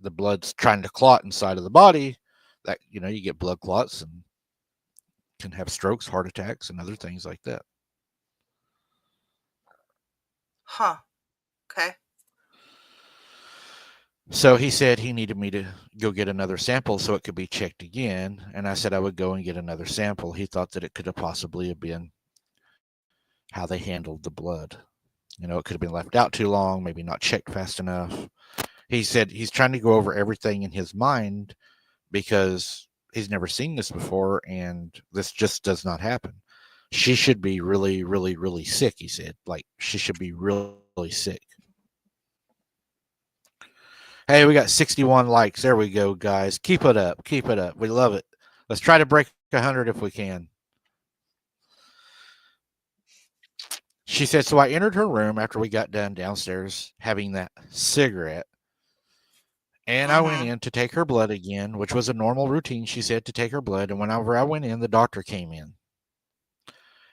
Speaker 1: the blood's trying to clot inside of the body. That, you get blood clots and can have strokes, heart attacks, and other things like that.
Speaker 2: Huh. Okay.
Speaker 1: So he said he needed me to go get another sample so it could be checked again. And I said I would go and get another sample. He thought that it could have possibly have been how they handled the blood. It could have been left out too long, maybe not checked fast enough. He said he's trying to go over everything in his mind because he's never seen this before and this just does not happen. She should be really, really, really sick, he said. Like, she should be really sick. Hey, we got 61 likes. There we go, guys. Keep it up. Keep it up. We love it. Let's try to break 100 if we can. She said, so I entered her room after we got done downstairs having that cigarette. And I went
Speaker 2: Mm-hmm.
Speaker 1: in to take her blood again, which was a normal routine, she said, to take her blood. And whenever I went in, the doctor came in.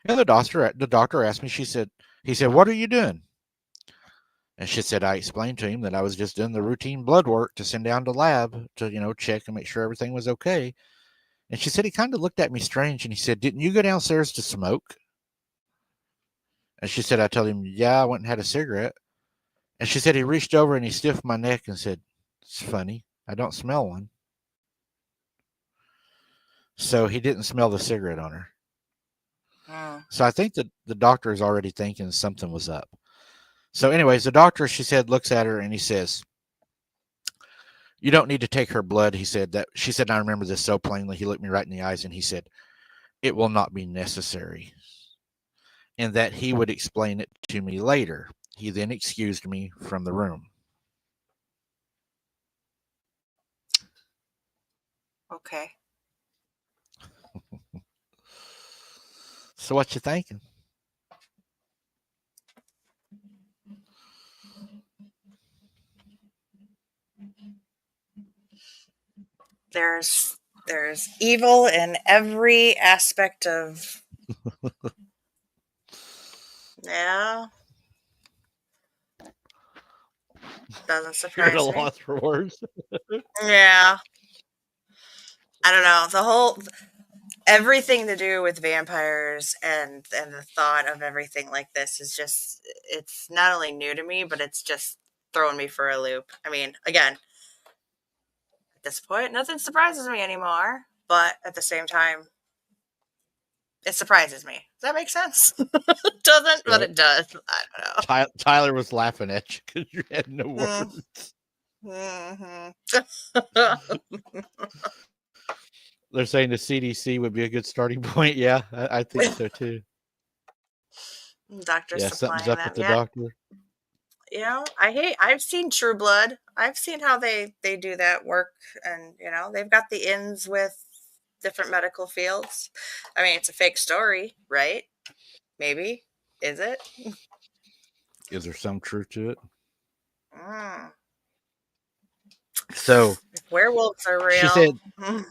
Speaker 1: And the doctor asked me, he said, what are you doing? And she said, I explained to him that I was just doing the routine blood work to send down to lab to, check and make sure everything was okay. And she said, he kind of looked at me strange and he said, didn't you go downstairs to smoke? And she said, I told him, yeah, I went and had a cigarette. And she said, he reached over and he sniffed my neck and said, it's funny. I don't smell one. So he didn't smell the cigarette on her.
Speaker 2: Mm.
Speaker 1: So I think that the doctor is already thinking something was up. So, anyways, the doctor, she said, looks at her and he says, you don't need to take her blood. He said that. She said, I remember this so plainly. He looked me right in the eyes and he said, it will not be necessary. And that he would explain it to me later. He then excused me from the room.
Speaker 2: Okay.
Speaker 1: So, what you thinking?
Speaker 2: There's evil in every aspect of. Yeah. Doesn't
Speaker 1: You're at a
Speaker 2: surprise me.
Speaker 1: loss for words.
Speaker 2: Yeah. I don't know. The whole everything to do with vampires and the thought of everything like this is just, it's not only new to me, but it's just throwing me for a loop. I mean, again, at this point, nothing surprises me anymore, but at the same time, it surprises me. Does that make sense? It doesn't, but
Speaker 1: Right.
Speaker 2: it does. I
Speaker 1: Tyler was laughing at you because you had no
Speaker 2: don't know.
Speaker 1: words.
Speaker 2: Mm-hmm.
Speaker 1: They're saying the CDC would be a good starting point. Yeah, I think so too.
Speaker 2: Doctors
Speaker 1: Yeah, something's
Speaker 2: supplying
Speaker 1: up with
Speaker 2: them.
Speaker 1: the
Speaker 2: Yeah.
Speaker 1: doctor.
Speaker 2: I've seen True Blood. I've seen how they do that work, and they've got the ins with different medical fields. I mean, it's a fake story, right? Maybe. Is it?
Speaker 1: Is there some truth to it?
Speaker 2: Mm.
Speaker 1: So
Speaker 2: If werewolves are
Speaker 1: she
Speaker 2: real.
Speaker 1: said,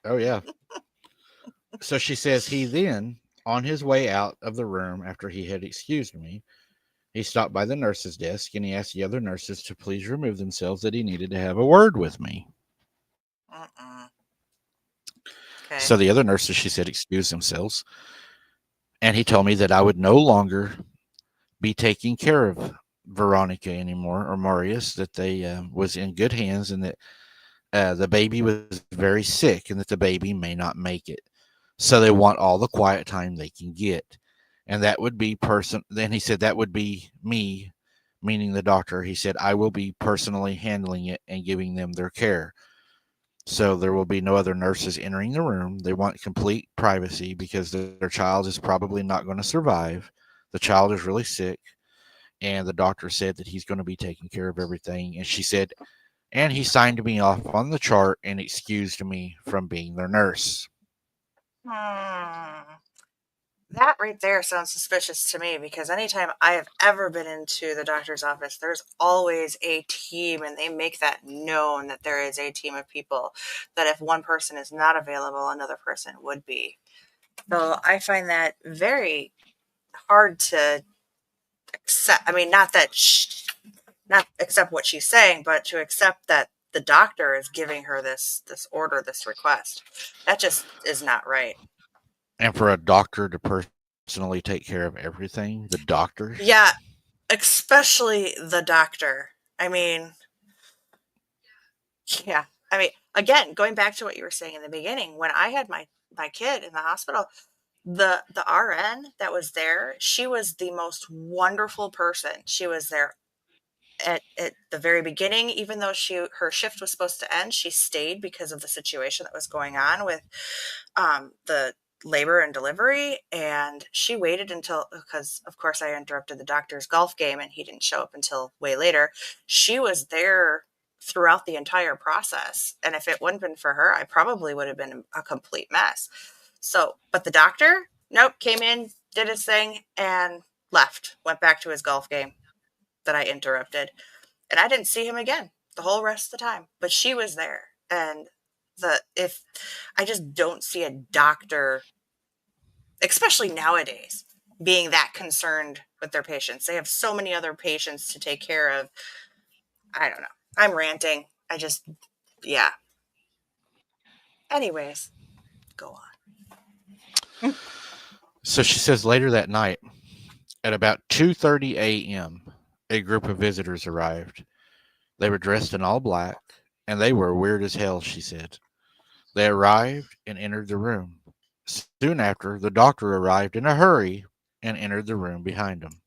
Speaker 1: oh, yeah. So she says he then, on his way out of the room after he had excused me, he stopped by the nurse's desk and he asked the other nurses to please remove themselves that he needed to have a word with me.
Speaker 2: Mm-mm. Okay.
Speaker 1: So the other nurses, she said, excused themselves. And he told me that I would no longer be taking care of Veronica anymore or Marius, that they was in good hands and that the baby was very sick and that the baby may not make it. So they want all the quiet time they can get. And that would be then he said that would be me, meaning the doctor. He said I will be personally handling it and giving them their care. So there will be no other nurses entering the room. They want complete privacy because their child is probably not going to survive. The child is really sick, and the doctor said that he's going to be taking care of everything. And she said, and he signed me off on the chart and excused me from being their nurse.
Speaker 2: Hmm. That right there sounds suspicious to me, because anytime I have ever been into the doctor's office, there's always a team, and they make that known that there is a team of people, that if one person is not available, another person would be. So I find that very hard to accept. I mean, not accept what she's saying, but to accept that the doctor is giving her this order, this request. That just is not right.
Speaker 1: And for a doctor to personally take care of everything, the doctor,
Speaker 2: Yeah, especially the doctor. I mean, yeah. I mean, again, going back to what you were saying in the beginning, when I had my kid in the hospital, the RN that was there, she was the most wonderful person. She was there at the very beginning, even though her shift was supposed to end, she stayed because of the situation that was going on with the labor and delivery. And she waited until, because of course I interrupted the doctor's golf game and he didn't show up until way later. She was there throughout the entire process. And if it wouldn't been for her, I probably would have been a complete mess. So, but the doctor, nope, came in, did his thing, and left, went back to his golf game that I interrupted. And I didn't see him again the whole rest of the time. But she was there. And if I just don't see a doctor, especially nowadays, being that concerned with their patients. They have so many other patients to take care of. I don't know. I'm ranting. Yeah. Anyways, go on.
Speaker 1: so she says later that night, At about 2:30 a.m., a group of visitors arrived. They were dressed in all black, and they were weird as hell, she said. They arrived and entered the room. Soon after, the doctor arrived in a hurry and entered the room behind him.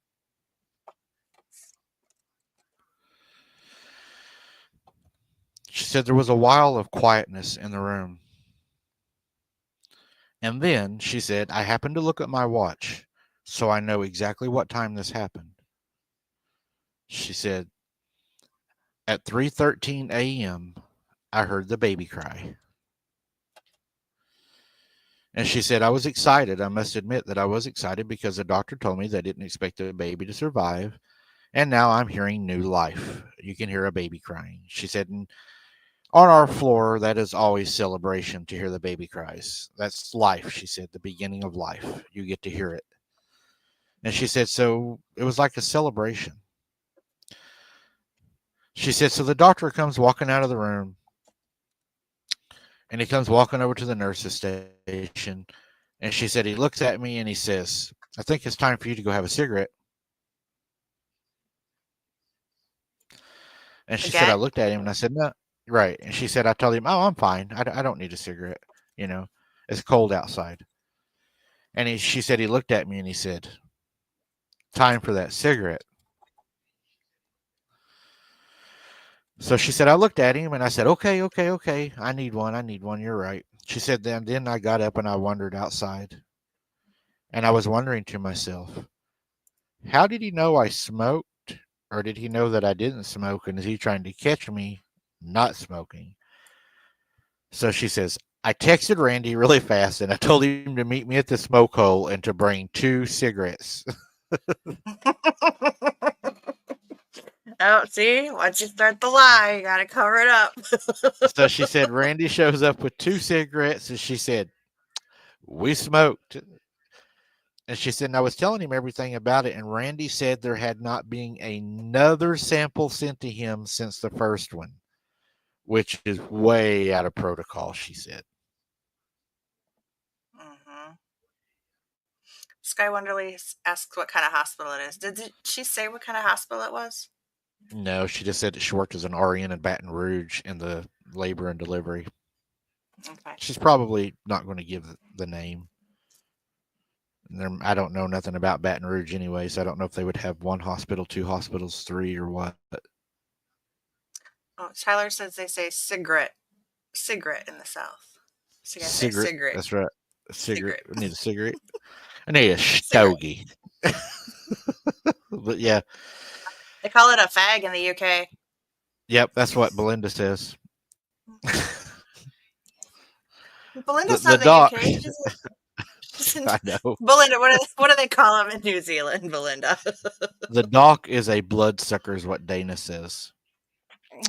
Speaker 1: She said there was a while of quietness in the room. And then, she said, I happened to look at my watch, so I know exactly what time this happened. She said, at 3:13 a.m., I heard the baby cry. And she said, I was excited. I must admit that I was excited because the doctor told me they didn't expect the baby to survive. And now I'm hearing new life. You can hear a baby crying. She said, and on our floor, that is always celebration to hear the baby cries. That's life, she said, the beginning of life. You get to hear it. And she said, so it was like a celebration. She said, so the doctor comes walking out of the room and he comes walking over to the nurse's station. And she said, he looks at me and he says, I think it's time for you to go have a cigarette. And she said, I
Speaker 2: Again?
Speaker 1: looked at him and I said, no, right. And she said, I told him, oh, I'm fine. I don't need a cigarette. You know, it's cold outside. And she said, he looked at me and he said, time for that cigarette. So she said, I looked at him and I said, okay, okay, okay. I need one. I need one. You're right. She said, then I got up and I wandered outside. And I was wondering to myself, how did he know I smoked? Or did he know that I didn't smoke? And is he trying to catch me not smoking? So she says, I texted Randy really fast and I told him to meet me at the smoke hole and to bring 2 cigarettes.
Speaker 2: Oh, see? Once you start the lie, you gotta cover it up.
Speaker 1: So she said, Randy shows up with 2 cigarettes and she said, we smoked. And she said, and I was telling him everything about it. And Randy said there had not been another sample sent to him since the first one, which is way out of protocol, she said.
Speaker 2: Mm-hmm. Sky Wonderly asks what kind of hospital it is. Did she say what kind of hospital it was?
Speaker 1: No, she just said that she worked as an RN in Baton Rouge in the labor and delivery.
Speaker 2: Okay.
Speaker 1: She's probably not going to give the name. I don't know nothing about Baton Rouge anyway, so I don't know if they would have 1 hospital, 2 hospitals, 3, or what.
Speaker 2: Oh, Tyler says they say cigarette in the South. So you gotta say
Speaker 1: Cigarette.
Speaker 2: cigarette.
Speaker 1: That's right. A cigarette.
Speaker 2: Cigarette.
Speaker 1: I need a cigarette. I need a
Speaker 2: Cigarette.
Speaker 1: stogie. But yeah,
Speaker 2: They call it a fag in the UK.
Speaker 1: yep, that's what Belinda says.
Speaker 2: Belinda's
Speaker 1: The
Speaker 2: not in the
Speaker 1: doc.
Speaker 2: UK. She's in
Speaker 1: I know.
Speaker 2: Belinda. What do they call them in New Zealand, Belinda?
Speaker 1: The doc is a bloodsucker, is what Dana says.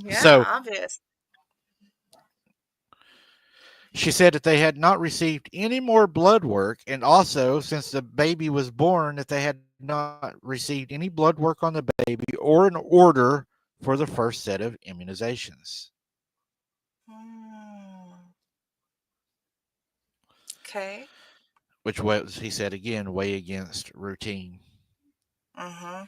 Speaker 2: Yeah,
Speaker 1: So
Speaker 2: obvious.
Speaker 1: she said that they had not received any more blood work, and also since the baby was born, that they had not received any blood work on the baby or an order for the first set of immunizations.
Speaker 2: Okay.
Speaker 1: Which was, he said again, way against routine.
Speaker 2: Mm-hmm.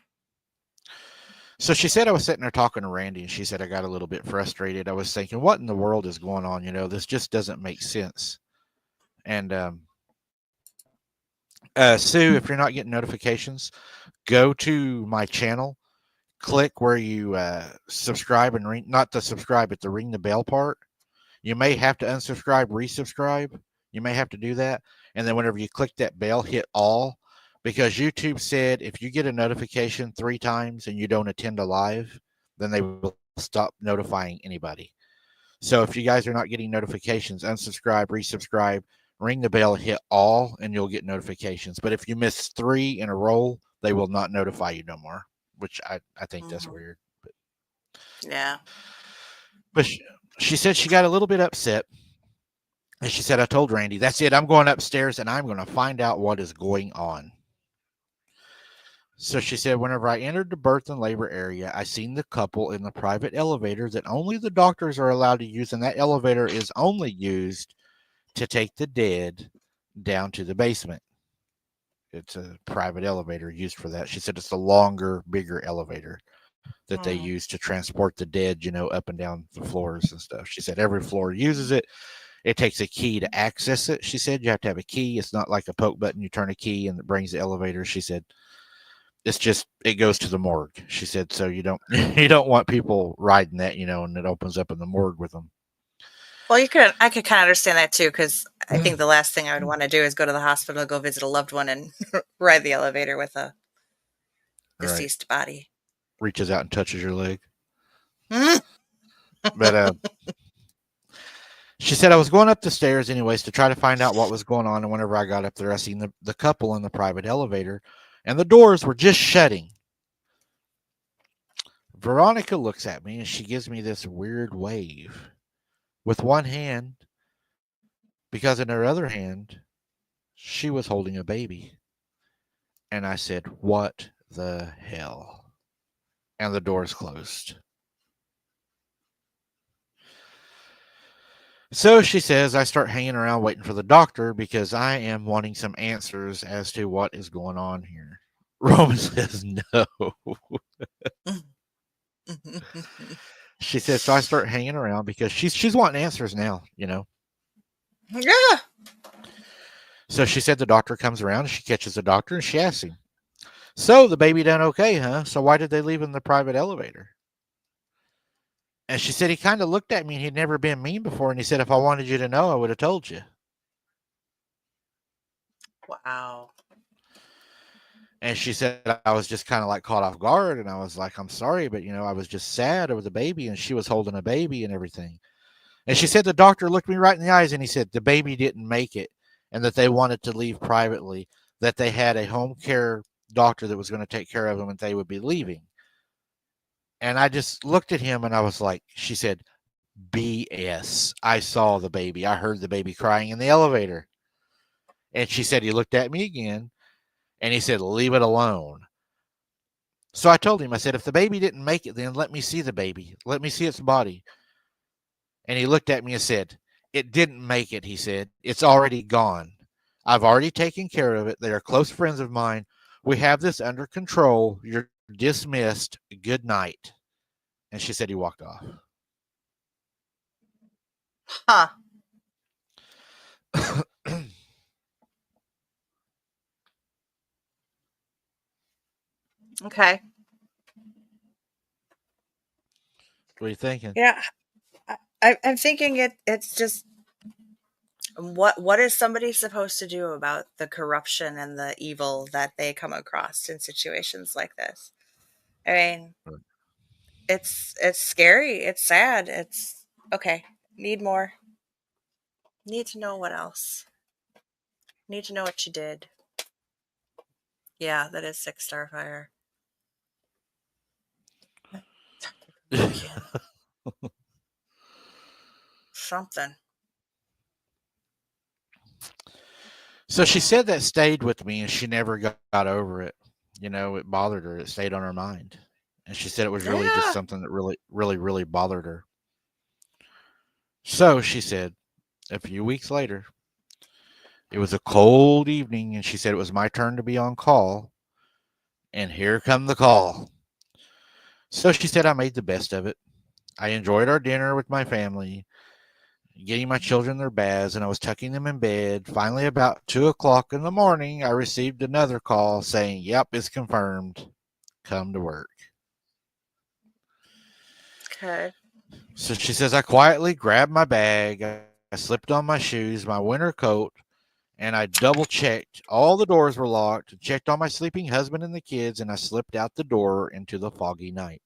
Speaker 1: So she said, I was sitting there talking to Randy, and she said, I got a little bit frustrated. I was thinking, what in the world is going on? You know, this just doesn't make sense. And Sue, if you're not getting notifications, go to my channel, click where you subscribe and ring, not the subscribe, but the ring the bell part. You may have to unsubscribe, resubscribe. You may have to do that. And then whenever you click that bell, hit all, because YouTube said if you get a notification 3 times and you don't attend a live, then they will stop notifying anybody. So if you guys are not getting notifications, unsubscribe, resubscribe, ring the bell, hit all, and you'll get notifications. But if you miss 3 in a row, they will not notify you no more, which I think that's weird.
Speaker 2: Yeah.
Speaker 1: But she said she got a little bit upset. And she said, I told Randy, that's it. I'm going upstairs and I'm going to find out what is going on. So she said, whenever I entered the birth and labor area, I seen the couple in the private elevator that only the doctors are allowed to use. And that elevator is only used to take the dead down to the basement, It's a private elevator used for that. She said it's a longer, bigger elevator that they
Speaker 2: Mm.
Speaker 1: use to transport the dead, up and down the floors and stuff. She said every floor uses it. It takes a key to access it. She said you have to have a key. It's not like a poke button. You turn a key and it brings the elevator. She said it's just it goes to the morgue. She said so you don't you don't want people riding that, and it opens up in the morgue with them.
Speaker 2: Well, I could kind of understand that too, because I think the last thing I would want to do is go to the hospital, go visit a loved one, and ride the elevator with a
Speaker 1: Right.
Speaker 2: deceased body.
Speaker 1: Reaches out and touches your leg.
Speaker 2: Mm.
Speaker 1: But she said I was going up the stairs anyways to try to find out what was going on. And whenever I got up there, I seen the couple in the private elevator and the doors were just shutting. Veronica looks at me and she gives me this weird wave with one hand because in her other hand, she was holding a baby. And I said, "What the hell?" And the doors closed. So she says, I start hanging around waiting for the doctor because I am wanting some answers as to what is going on here. Roman says, no. She says, so I start hanging around because she's wanting answers now.
Speaker 2: Yeah.
Speaker 1: So she said the doctor comes around and she catches the doctor and she asks him, so the baby done okay, huh? So why did they leave in the private elevator? And she said he kind of looked at me and he'd never been mean before. And he said, if I wanted you to know, I would have told you.
Speaker 2: Wow.
Speaker 1: And she said, I was just kind of like caught off guard. And I was like, I'm sorry, but I was just sad over the baby. And she was holding a baby and everything. And she said, the doctor looked me right in the eyes and he said, the baby didn't make it and that they wanted to leave privately, that they had a home care doctor that was going to take care of them and they would be leaving. And I just looked at him and I was like, she said, BS. I saw the baby. I heard the baby crying in the elevator. And she said, he looked at me again and he said, leave it alone. So I told him, I said, if the baby didn't make it, then let me see the baby. Let me see its body. And he looked at me and said, it didn't make it, he said. It's already gone. I've already taken care of it. They are close friends of mine. We have this under control. You're dismissed. Good night. And she said he walked off.
Speaker 2: Huh. Okay.
Speaker 1: What are you thinking?
Speaker 2: Yeah. I'm thinking it's just what is somebody supposed to do about the corruption and the evil that they come across in situations like this? I mean, it's scary, it's sad, it's okay. Need more. Need to know what else. Need to know what you did. Yeah, that is 6-star fire. Something.
Speaker 1: So she said that stayed with me and she never got over it. It bothered her. It stayed on her mind. And she said it was really just
Speaker 2: Yeah.
Speaker 1: something that really, really, really bothered her. So she said a few weeks later, it was a cold evening and she said it was my turn to be on call. And here come the call. So she said I made the best of it. I enjoyed our dinner with my family, getting my children their baths, and I was tucking them in bed. Finally, about 2 o'clock in the morning, I received another call saying, yep, it's confirmed. Come to work.
Speaker 2: Okay.
Speaker 1: So she says, I quietly grabbed my bag. I slipped on my shoes, my winter coat, and I double checked. All the doors were locked, checked on my sleeping husband and the kids, and I slipped out the door into the foggy night.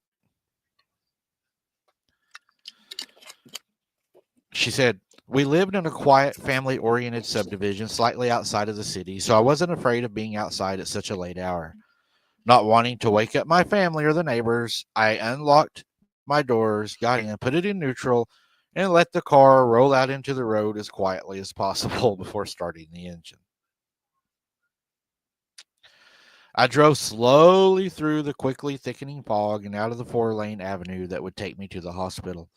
Speaker 1: She said, we lived in a quiet, family oriented subdivision slightly outside of the city, so I wasn't afraid of being outside at such a late hour. Not wanting to wake up my family or the neighbors, I unlocked my doors, got in, put it in neutral, and let the car roll out into the road as quietly as possible before starting the engine. I drove slowly through the quickly thickening fog and out of the 4-lane avenue that would take me to the hospital.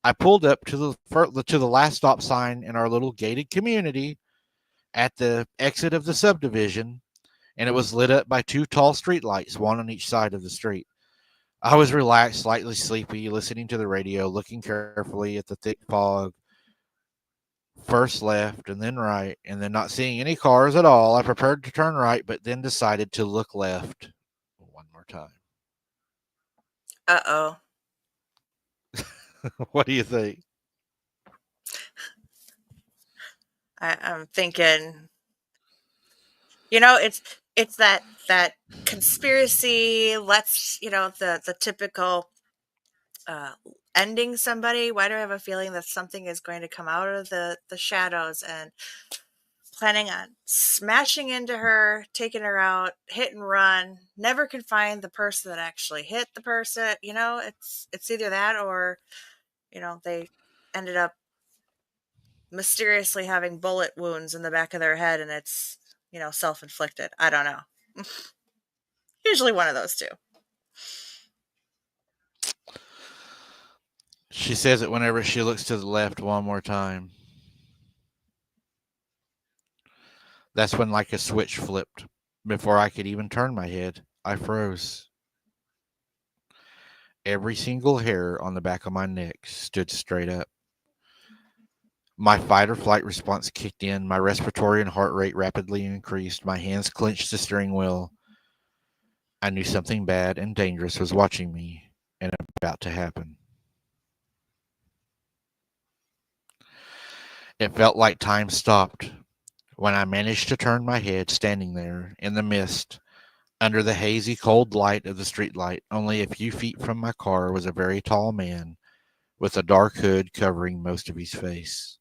Speaker 1: I pulled up to the last stop sign in our little gated community at the exit of the subdivision, and it was lit up by two tall street lights, one on each side of the street. I was relaxed, slightly sleepy, listening to the radio, looking carefully at the thick fog, first left and then right, and then not seeing any cars at all. I prepared to turn right, but then decided to look left one more time.
Speaker 2: Uh-oh.
Speaker 1: What do you think?
Speaker 2: I'm thinking, you know, it's that conspiracy, let's, the typical uh ending somebody. Why do I have a feeling that something is going to come out of the shadows and planning on smashing into her, taking her out, hit and run, never can find the person that actually hit the person. It's either that or, they ended up mysteriously having bullet wounds in the back of their head and it's, self-inflicted. I don't know. Usually one of those two.
Speaker 1: She says it whenever she looks to the left one more time. That's when, like a switch flipped. Before I could even turn my head, I froze. Every single hair on the back of my neck stood straight up. My fight or flight response kicked in. My respiratory and heart rate rapidly increased. My hands clenched the steering wheel. I knew something bad and dangerous was watching me and about to happen. It felt like time stopped when I managed to turn my head, standing there in the mist under the hazy, cold light of the streetlight. Only a few feet from my car was a very tall man with a dark hood covering most of his face.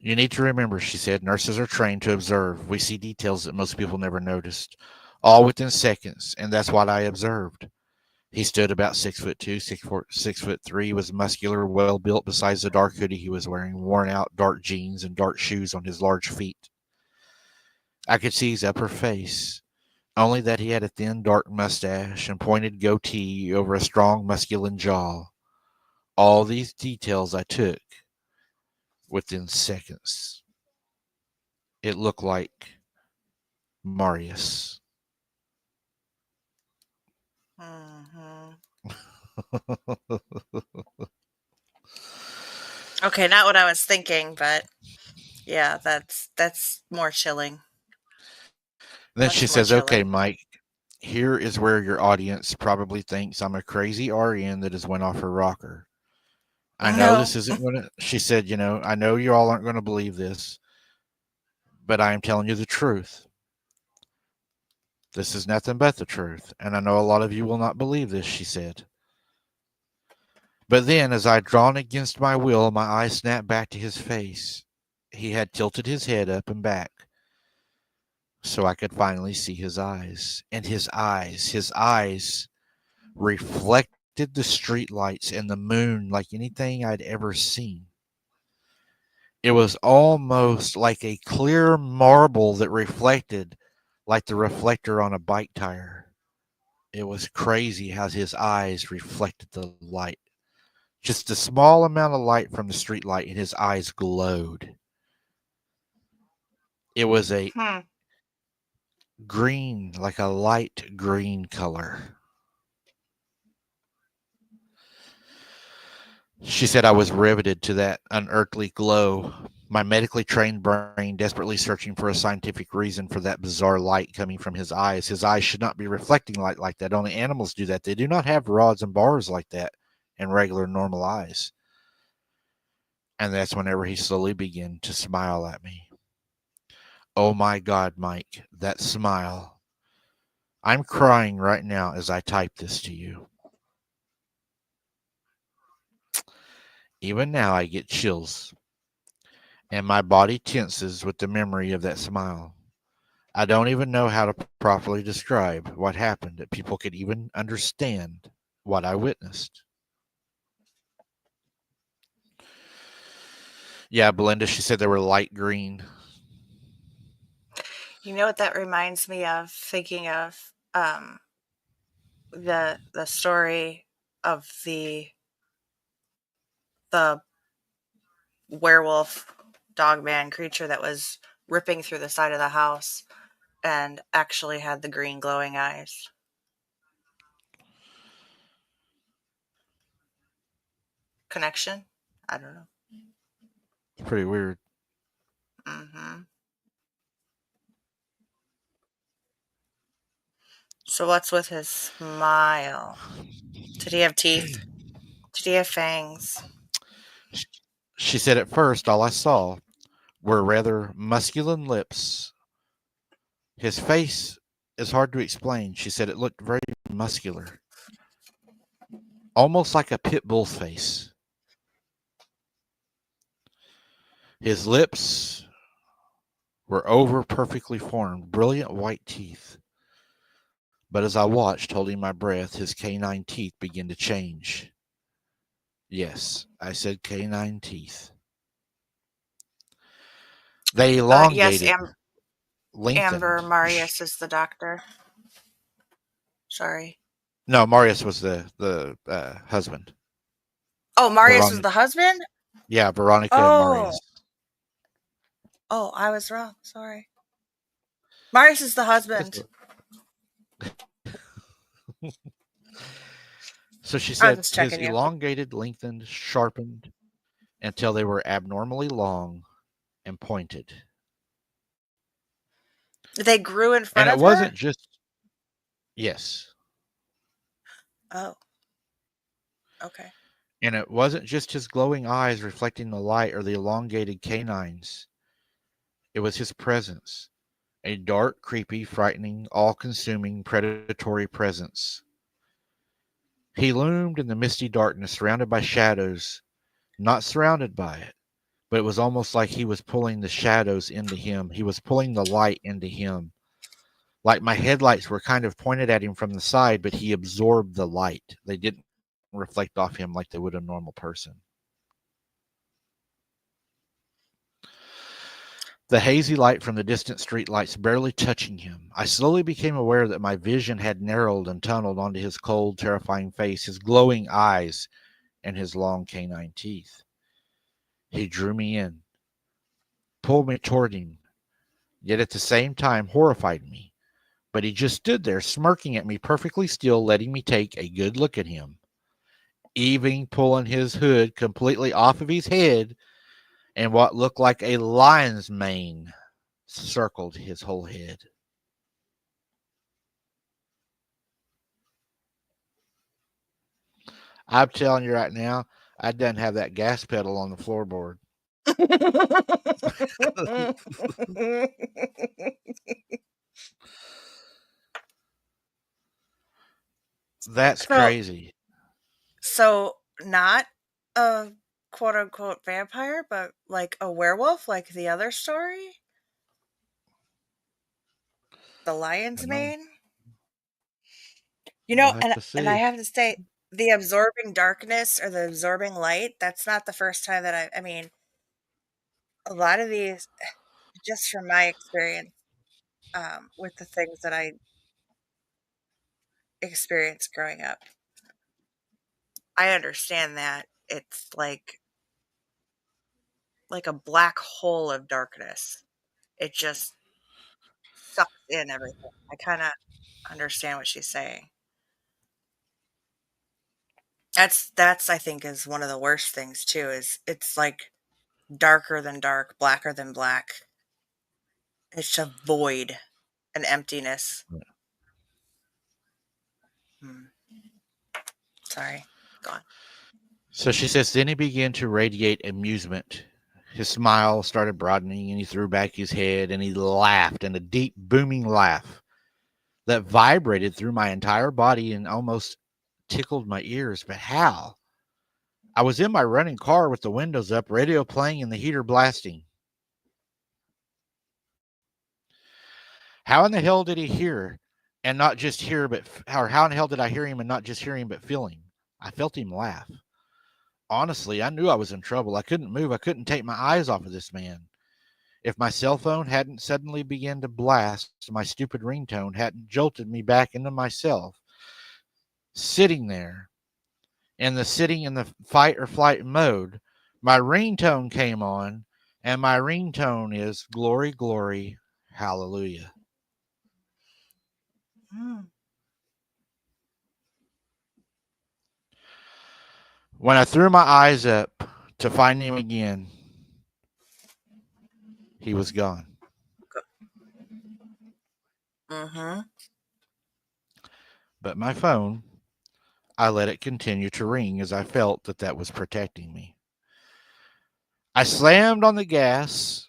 Speaker 1: You need to remember, she said, nurses are trained to observe. We see details that most people never noticed, all within seconds, and that's what I observed. He stood about 6'2", 6'3", was muscular, well built. Besides the dark hoodie he was wearing, worn out dark jeans and dark shoes on his large feet. I could see his upper face, only that he had a thin dark mustache and pointed goatee over a strong masculine jaw. All these details I took within seconds. It looked like Marius.
Speaker 2: Hmm. Okay, not what I was thinking, but yeah, that's more chilling.
Speaker 1: Then she
Speaker 2: Much more
Speaker 1: says, okay,
Speaker 2: chilling.
Speaker 1: Mike, here is where your audience probably thinks I'm a crazy RN that has went off her rocker. I know
Speaker 2: No.
Speaker 1: this isn't going to, she said, I know you all aren't going to believe this, but I am telling you the truth. This is nothing but the truth. And I know a lot of you will not believe this, she said. But then, as I drawn against my will, my eyes snapped back to his face. He had tilted his head up and back so I could finally see his eyes. And his eyes reflected the streetlights and the moon like anything I'd ever seen. It was almost like a clear marble that reflected like the reflector on a bike tire. It was crazy how his eyes reflected the light. Just a small amount of light from the street light, and his eyes glowed. It was a
Speaker 2: Hmm.
Speaker 1: green, like a light green color. She said I was riveted to that unearthly glow, my medically trained brain desperately searching for a scientific reason for that bizarre light coming from his eyes. His eyes should not be reflecting light like that. Only animals do that. They do not have rods and bars like that in regular, normal eyes. And that's whenever he slowly began to smile at me. Oh my God, Mike, that smile. I'm crying right now as I type this to you. Even now, I get chills, and my body tenses with the memory of that smile. I don't even know how to properly describe what happened that people could even understand what I witnessed. Yeah, Belinda, she said they were light green.
Speaker 2: You know what that reminds me of? Thinking of the story of the werewolf dog man creature that was ripping through the side of the house and actually had the green glowing eyes. Connection? I don't know.
Speaker 1: It's pretty weird.
Speaker 2: Hmm. So what's with his smile? Did he have teeth? Did he have fangs?
Speaker 1: She said at first all I saw were rather masculine lips. His face is hard to explain. She said it looked very muscular, almost like a pit bull's face. His lips were over perfectly formed, brilliant white teeth. But as I watched, holding my breath, his canine teeth began to change. Yes, I said canine teeth. They
Speaker 2: Yes,
Speaker 1: elongated,
Speaker 2: Amber
Speaker 1: lengthened.
Speaker 2: Marius is the doctor. Sorry.
Speaker 1: No, Marius was the husband.
Speaker 2: Oh, Marius was
Speaker 1: Veronica,
Speaker 2: the husband?
Speaker 1: yeah, Veronica and
Speaker 2: Oh.
Speaker 1: Marius.
Speaker 2: Oh, I was wrong. Sorry. Marius is the husband.
Speaker 1: So she
Speaker 2: I was
Speaker 1: said
Speaker 2: just
Speaker 1: his
Speaker 2: checking you.
Speaker 1: elongated, lengthened, sharpened until they were abnormally long and pointed.
Speaker 2: They grew in
Speaker 1: And
Speaker 2: front
Speaker 1: it
Speaker 2: of her?
Speaker 1: wasn't just, yes,
Speaker 2: Oh, okay.
Speaker 1: and it wasn't just his glowing eyes reflecting the light or the elongated canines. It was his presence, a dark, creepy, frightening, all consuming, predatory presence. He loomed in the misty darkness, surrounded by shadows, not surrounded by it, but it was almost like he was pulling the shadows into him. He was pulling the light into him. Like my headlights were kind of pointed at him from the side, but he absorbed the light. They didn't reflect off him like they would a normal person. The hazy light from the distant street lights barely touching him. I slowly became aware that my vision had narrowed and tunneled onto his cold, terrifying face, his glowing eyes, and his long canine teeth. He drew me in, pulled me toward him, yet at the same time horrified me. But he just stood there, smirking at me, perfectly still, letting me take a good look at him, even pulling his hood completely off of his head, and what looked like a lion's mane circled his whole head. I'm telling you right now, I didn't have that gas pedal on the floorboard. That's
Speaker 2: so,
Speaker 1: crazy.
Speaker 2: so not a quote unquote vampire, but like a werewolf, like the other story? The
Speaker 1: I
Speaker 2: lion's
Speaker 1: know.
Speaker 2: mane?
Speaker 1: We'll have to
Speaker 2: And I
Speaker 1: see.
Speaker 2: have to say, the absorbing darkness or the absorbing light, that's not the first time that I mean, a lot of these, just from my experience, with the things that I experienced growing up, I understand that it's like a black hole of darkness. It just sucks in everything. I kind of understand what she's saying. That's I think is one of the worst things too. Is it's like darker than dark, blacker than black. It's a void, an emptiness. Hmm. Sorry, go on.
Speaker 1: So she says, then he began to radiate amusement. His smile started broadening, and he threw back his head and he laughed in a deep, booming laugh that vibrated through my entire body and almost tickled my ears. But how? I was in my running car with the windows up, radio playing, and the heater blasting. How in the hell did he hear and not just hear, or how in the hell did I hear him and not just hear him but feel him? I felt him laugh. Honestly, I knew I was in trouble. I couldn't move. I couldn't take my eyes off of this man. If my cell phone hadn't suddenly begun to blast, my stupid ringtone hadn't jolted me back into myself, sitting there sitting in the fight or flight mode, my ringtone came on And my ringtone is glory, glory, hallelujah.
Speaker 2: Mm.
Speaker 1: When I threw my eyes up to find him again, he was gone.
Speaker 2: Mm-hmm.
Speaker 1: But my phone, I let it continue to ring as I felt that that was protecting me. I slammed on the gas,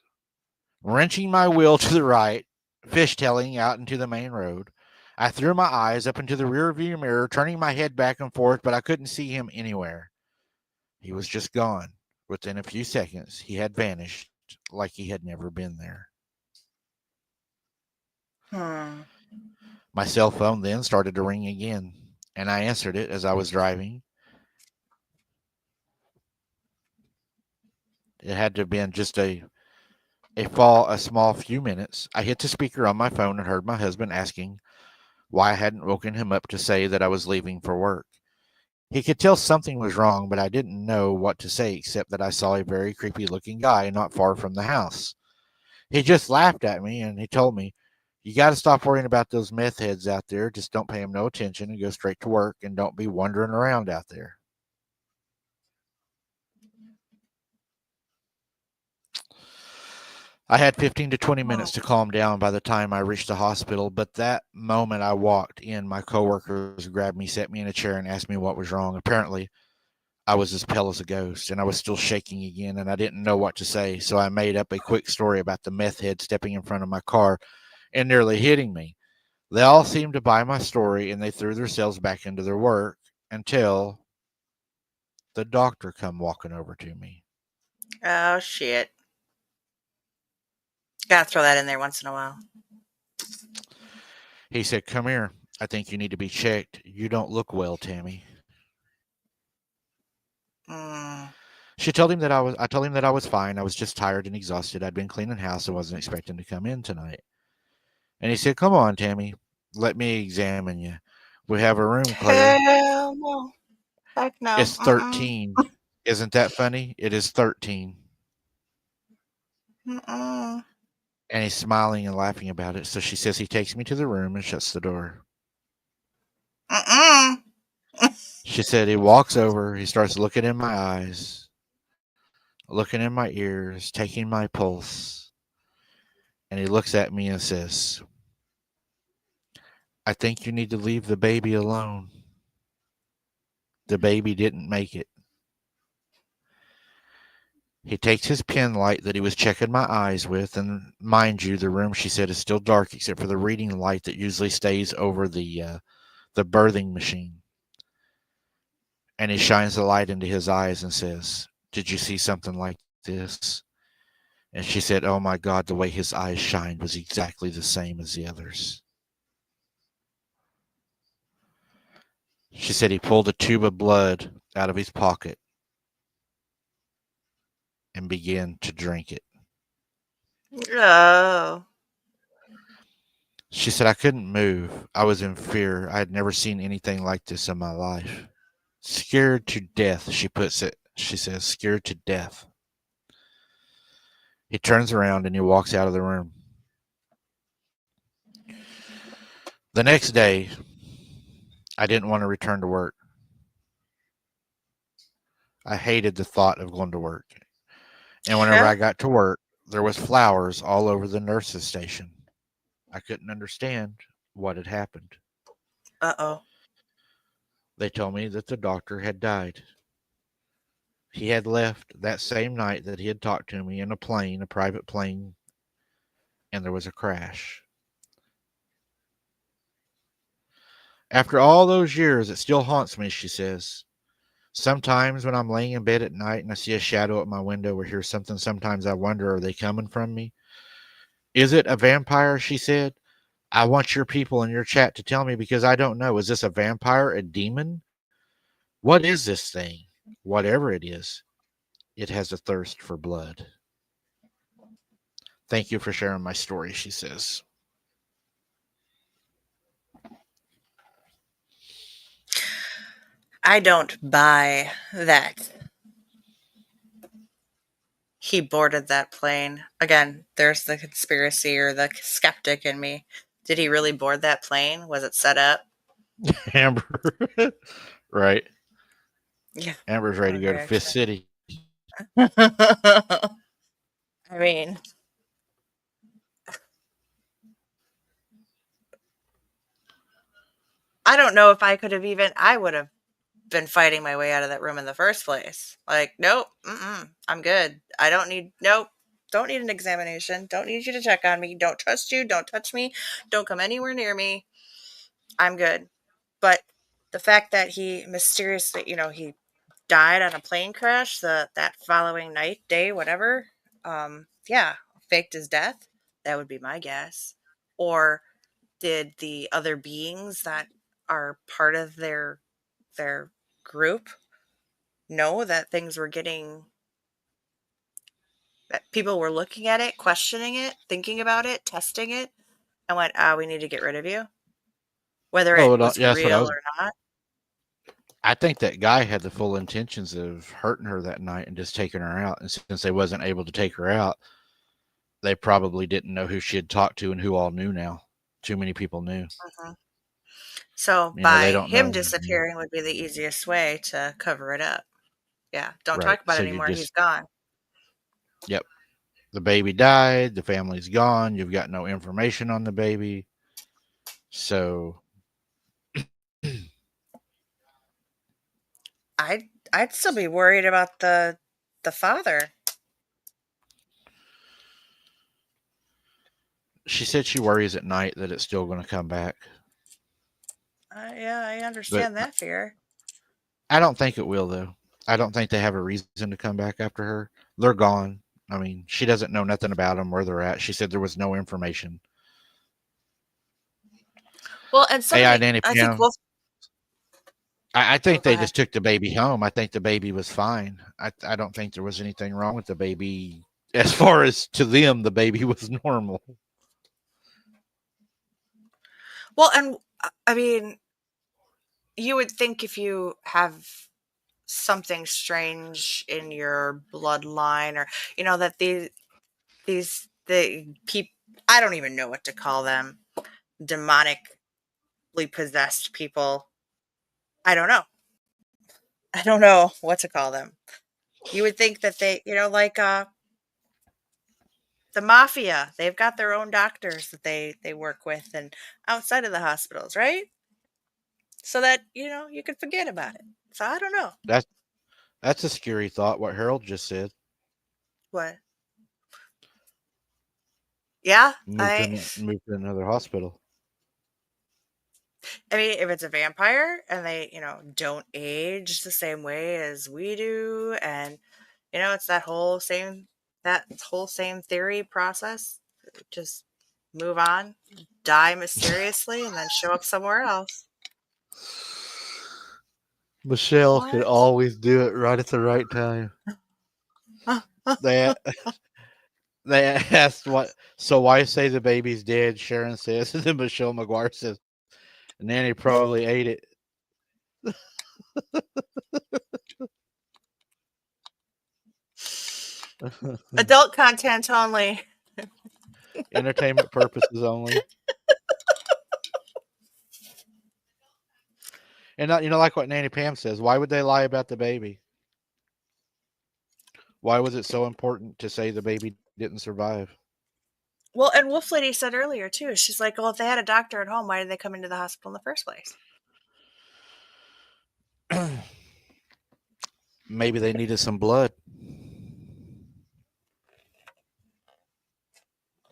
Speaker 1: wrenching my wheel to the right, fishtailing out into the main road. I threw my eyes up into the rearview mirror, turning my head back and forth, but I couldn't see him anywhere. He was just gone. Within a few seconds, he had vanished like he had never been there.
Speaker 2: Hmm.
Speaker 1: My cell phone then started to ring again, and I answered it as I was driving. It had to have been just a small few minutes. I hit the speaker on my phone and heard my husband asking why I hadn't woken him up to say that I was leaving for work. He could tell something was wrong, but I didn't know what to say except that I saw a very creepy looking guy not far from the house. He just laughed at me and he told me, "You got to stop worrying about those meth heads out there. Just don't pay them no attention and go straight to work and don't be wandering around out there." I had 15 to 20
Speaker 2: Hmm.
Speaker 1: minutes to calm down by the time I reached the hospital, but that moment I walked in, my coworkers grabbed me, set me in a chair, and asked me what was wrong. Apparently, I was as pale as a ghost, and I was still shaking again, and I didn't know what to say, so I made up a quick story about the meth head stepping in front of my car and nearly hitting me. They all seemed to buy my story, and they threw themselves back into their work until the doctor come walking over to me.
Speaker 2: Oh shit. Gotta throw that in there once in a while.
Speaker 1: He said, "Come here. I think you need to be checked. You don't look well, Tammy."
Speaker 2: Mm.
Speaker 1: She told him that I told him that I was fine. I was just tired and exhausted. I'd been cleaning house and wasn't expecting to come in tonight. And he said, "Come on, Tammy. Let me examine you. We have a room clear.
Speaker 2: Hell no. Heck no.
Speaker 1: It's
Speaker 2: Mm-mm.
Speaker 1: 13. Isn't that funny? It is 13."
Speaker 2: Mm-mm.
Speaker 1: And he's smiling and laughing about it. So she says he takes me to the room and shuts the door.
Speaker 2: Mm-mm.
Speaker 1: She said he walks over, he starts looking in my eyes, looking in my ears, taking my pulse, and he looks at me and says, "I think you need to leave the baby alone. The baby didn't make it." He takes his pen light that he was checking my eyes with, and mind you, the room, she said, is still dark except for the reading light that usually stays over the birthing machine. And he shines the light into his eyes and says, "Did you see something like this?" And she said, "Oh my God, the way his eyes shined was exactly the same as the others." She said he pulled a tube of blood out of his pocket and began to drink it.
Speaker 2: Oh.
Speaker 1: She said, "I couldn't move. I was in fear. I had never seen anything like this in my life. Scared to death," she puts it. She says, "Scared to death." He turns around and he walks out of the room. The next day, I didn't want to return to work. I hated the thought of going to work. And whenever I got to work, there was flowers all over the nurses' station. I couldn't understand what had happened.
Speaker 2: Uh-oh.
Speaker 1: They told me that the doctor had died. He had left that same night that he had talked to me in a plane, a private plane, and there was a crash. After all those years, it still haunts me, she says. Sometimes when I'm laying in bed at night and I see a shadow at my window or hear something, sometimes I wonder, are they coming from me? Is it a vampire? She said. I want your people in your chat to tell me because I don't know. Is this a vampire, a demon? What is this thing? Whatever it is, it has a thirst for blood. Thank you for sharing my story, she says.
Speaker 2: I don't buy that. he boarded that plane. Again, there's the conspiracy or the skeptic in me. Did he really board that plane? Was it set up?
Speaker 1: Amber, right?
Speaker 2: Yeah.
Speaker 1: Amber's ready to go to
Speaker 2: Okay,
Speaker 1: Fifth
Speaker 2: actually.
Speaker 1: City.
Speaker 2: I mean, I don't know if I could have even, I would have been fighting my way out of that room in the first place. Like, nope, I'm good. I don't need, nope, don't need an examination. Don't need you to check on me. Don't trust you. Don't touch me. Don't come anywhere near me. I'm good. But the fact that he mysteriously, he died on a plane crash that following night, day, whatever, yeah, faked his death. That would be my guess. Or did the other beings that are part of their group know that things were getting that people were looking at it, questioning it, thinking about it, testing it, and went, we need to get rid of you, whether
Speaker 1: Oh,
Speaker 2: it
Speaker 1: well,
Speaker 2: was
Speaker 1: yeah, that's what I
Speaker 2: real
Speaker 1: was.
Speaker 2: or not.
Speaker 1: I think that guy had the full intentions of hurting her that night and just taking her out. And since they wasn't able to take her out, they probably didn't know who she had talked to and who all knew now. Too many people knew.
Speaker 2: Hmm. So
Speaker 1: They
Speaker 2: by
Speaker 1: don't
Speaker 2: him
Speaker 1: know.
Speaker 2: disappearing would be the easiest way to cover it up. Yeah, don't
Speaker 1: Right.
Speaker 2: talk about
Speaker 1: So
Speaker 2: it
Speaker 1: you
Speaker 2: anymore.
Speaker 1: just,
Speaker 2: He's gone.
Speaker 1: yep. The baby died. The family's gone. You've got no information on the baby. So
Speaker 2: I'd still be worried about the father.
Speaker 1: she said she worries at night that it's still going to come back.
Speaker 2: Yeah, I
Speaker 1: But
Speaker 2: understand that fear.
Speaker 1: I don't think it will, though. I don't think they have a reason to come back after her. They're gone. I mean, she doesn't know nothing about them, where they're at. She said there was no information.
Speaker 2: Well, and some of
Speaker 1: AI
Speaker 2: the
Speaker 1: Nanny
Speaker 2: I think
Speaker 1: Pam.
Speaker 2: we'll.
Speaker 1: I
Speaker 2: Oh,
Speaker 1: think
Speaker 2: go
Speaker 1: they
Speaker 2: ahead.
Speaker 1: just took the baby home. I think the baby was fine. I don't think there was anything wrong with the baby. As far as to them, the baby was normal.
Speaker 2: Well, and I mean, you would think if you have something strange in your bloodline, or that the people, I don't even know what to call them, demonically possessed people. I don't know. I don't know what to call them. You would think that they, like the mafia, they've got their own doctors that they work with and outside of the hospitals, right? So that, you could forget about it. So I don't know.
Speaker 1: That's that's a scary thought. What Harold just said.
Speaker 2: What? Yeah,
Speaker 1: Move to another hospital.
Speaker 2: I mean, if it's a vampire and they, don't age the same way as we do, and it's that whole same theory process, just move on, die mysteriously, and then show up somewhere else.
Speaker 1: Michelle could
Speaker 2: What?
Speaker 1: always do it right at the right time. They they asked what. So why say the baby's dead? Sharon says, and then Michelle McGuire says, Nanny probably ate it.
Speaker 2: Adult content only.
Speaker 1: Entertainment purposes only. And like what Nanny Pam says, why would they lie about the baby? Why was it so important to say the baby didn't survive?
Speaker 2: Well, and Wolf Lady said earlier too. She's like, "Well, if they had a doctor at home, why did they come into the hospital in the first place?"
Speaker 1: Maybe they needed some blood.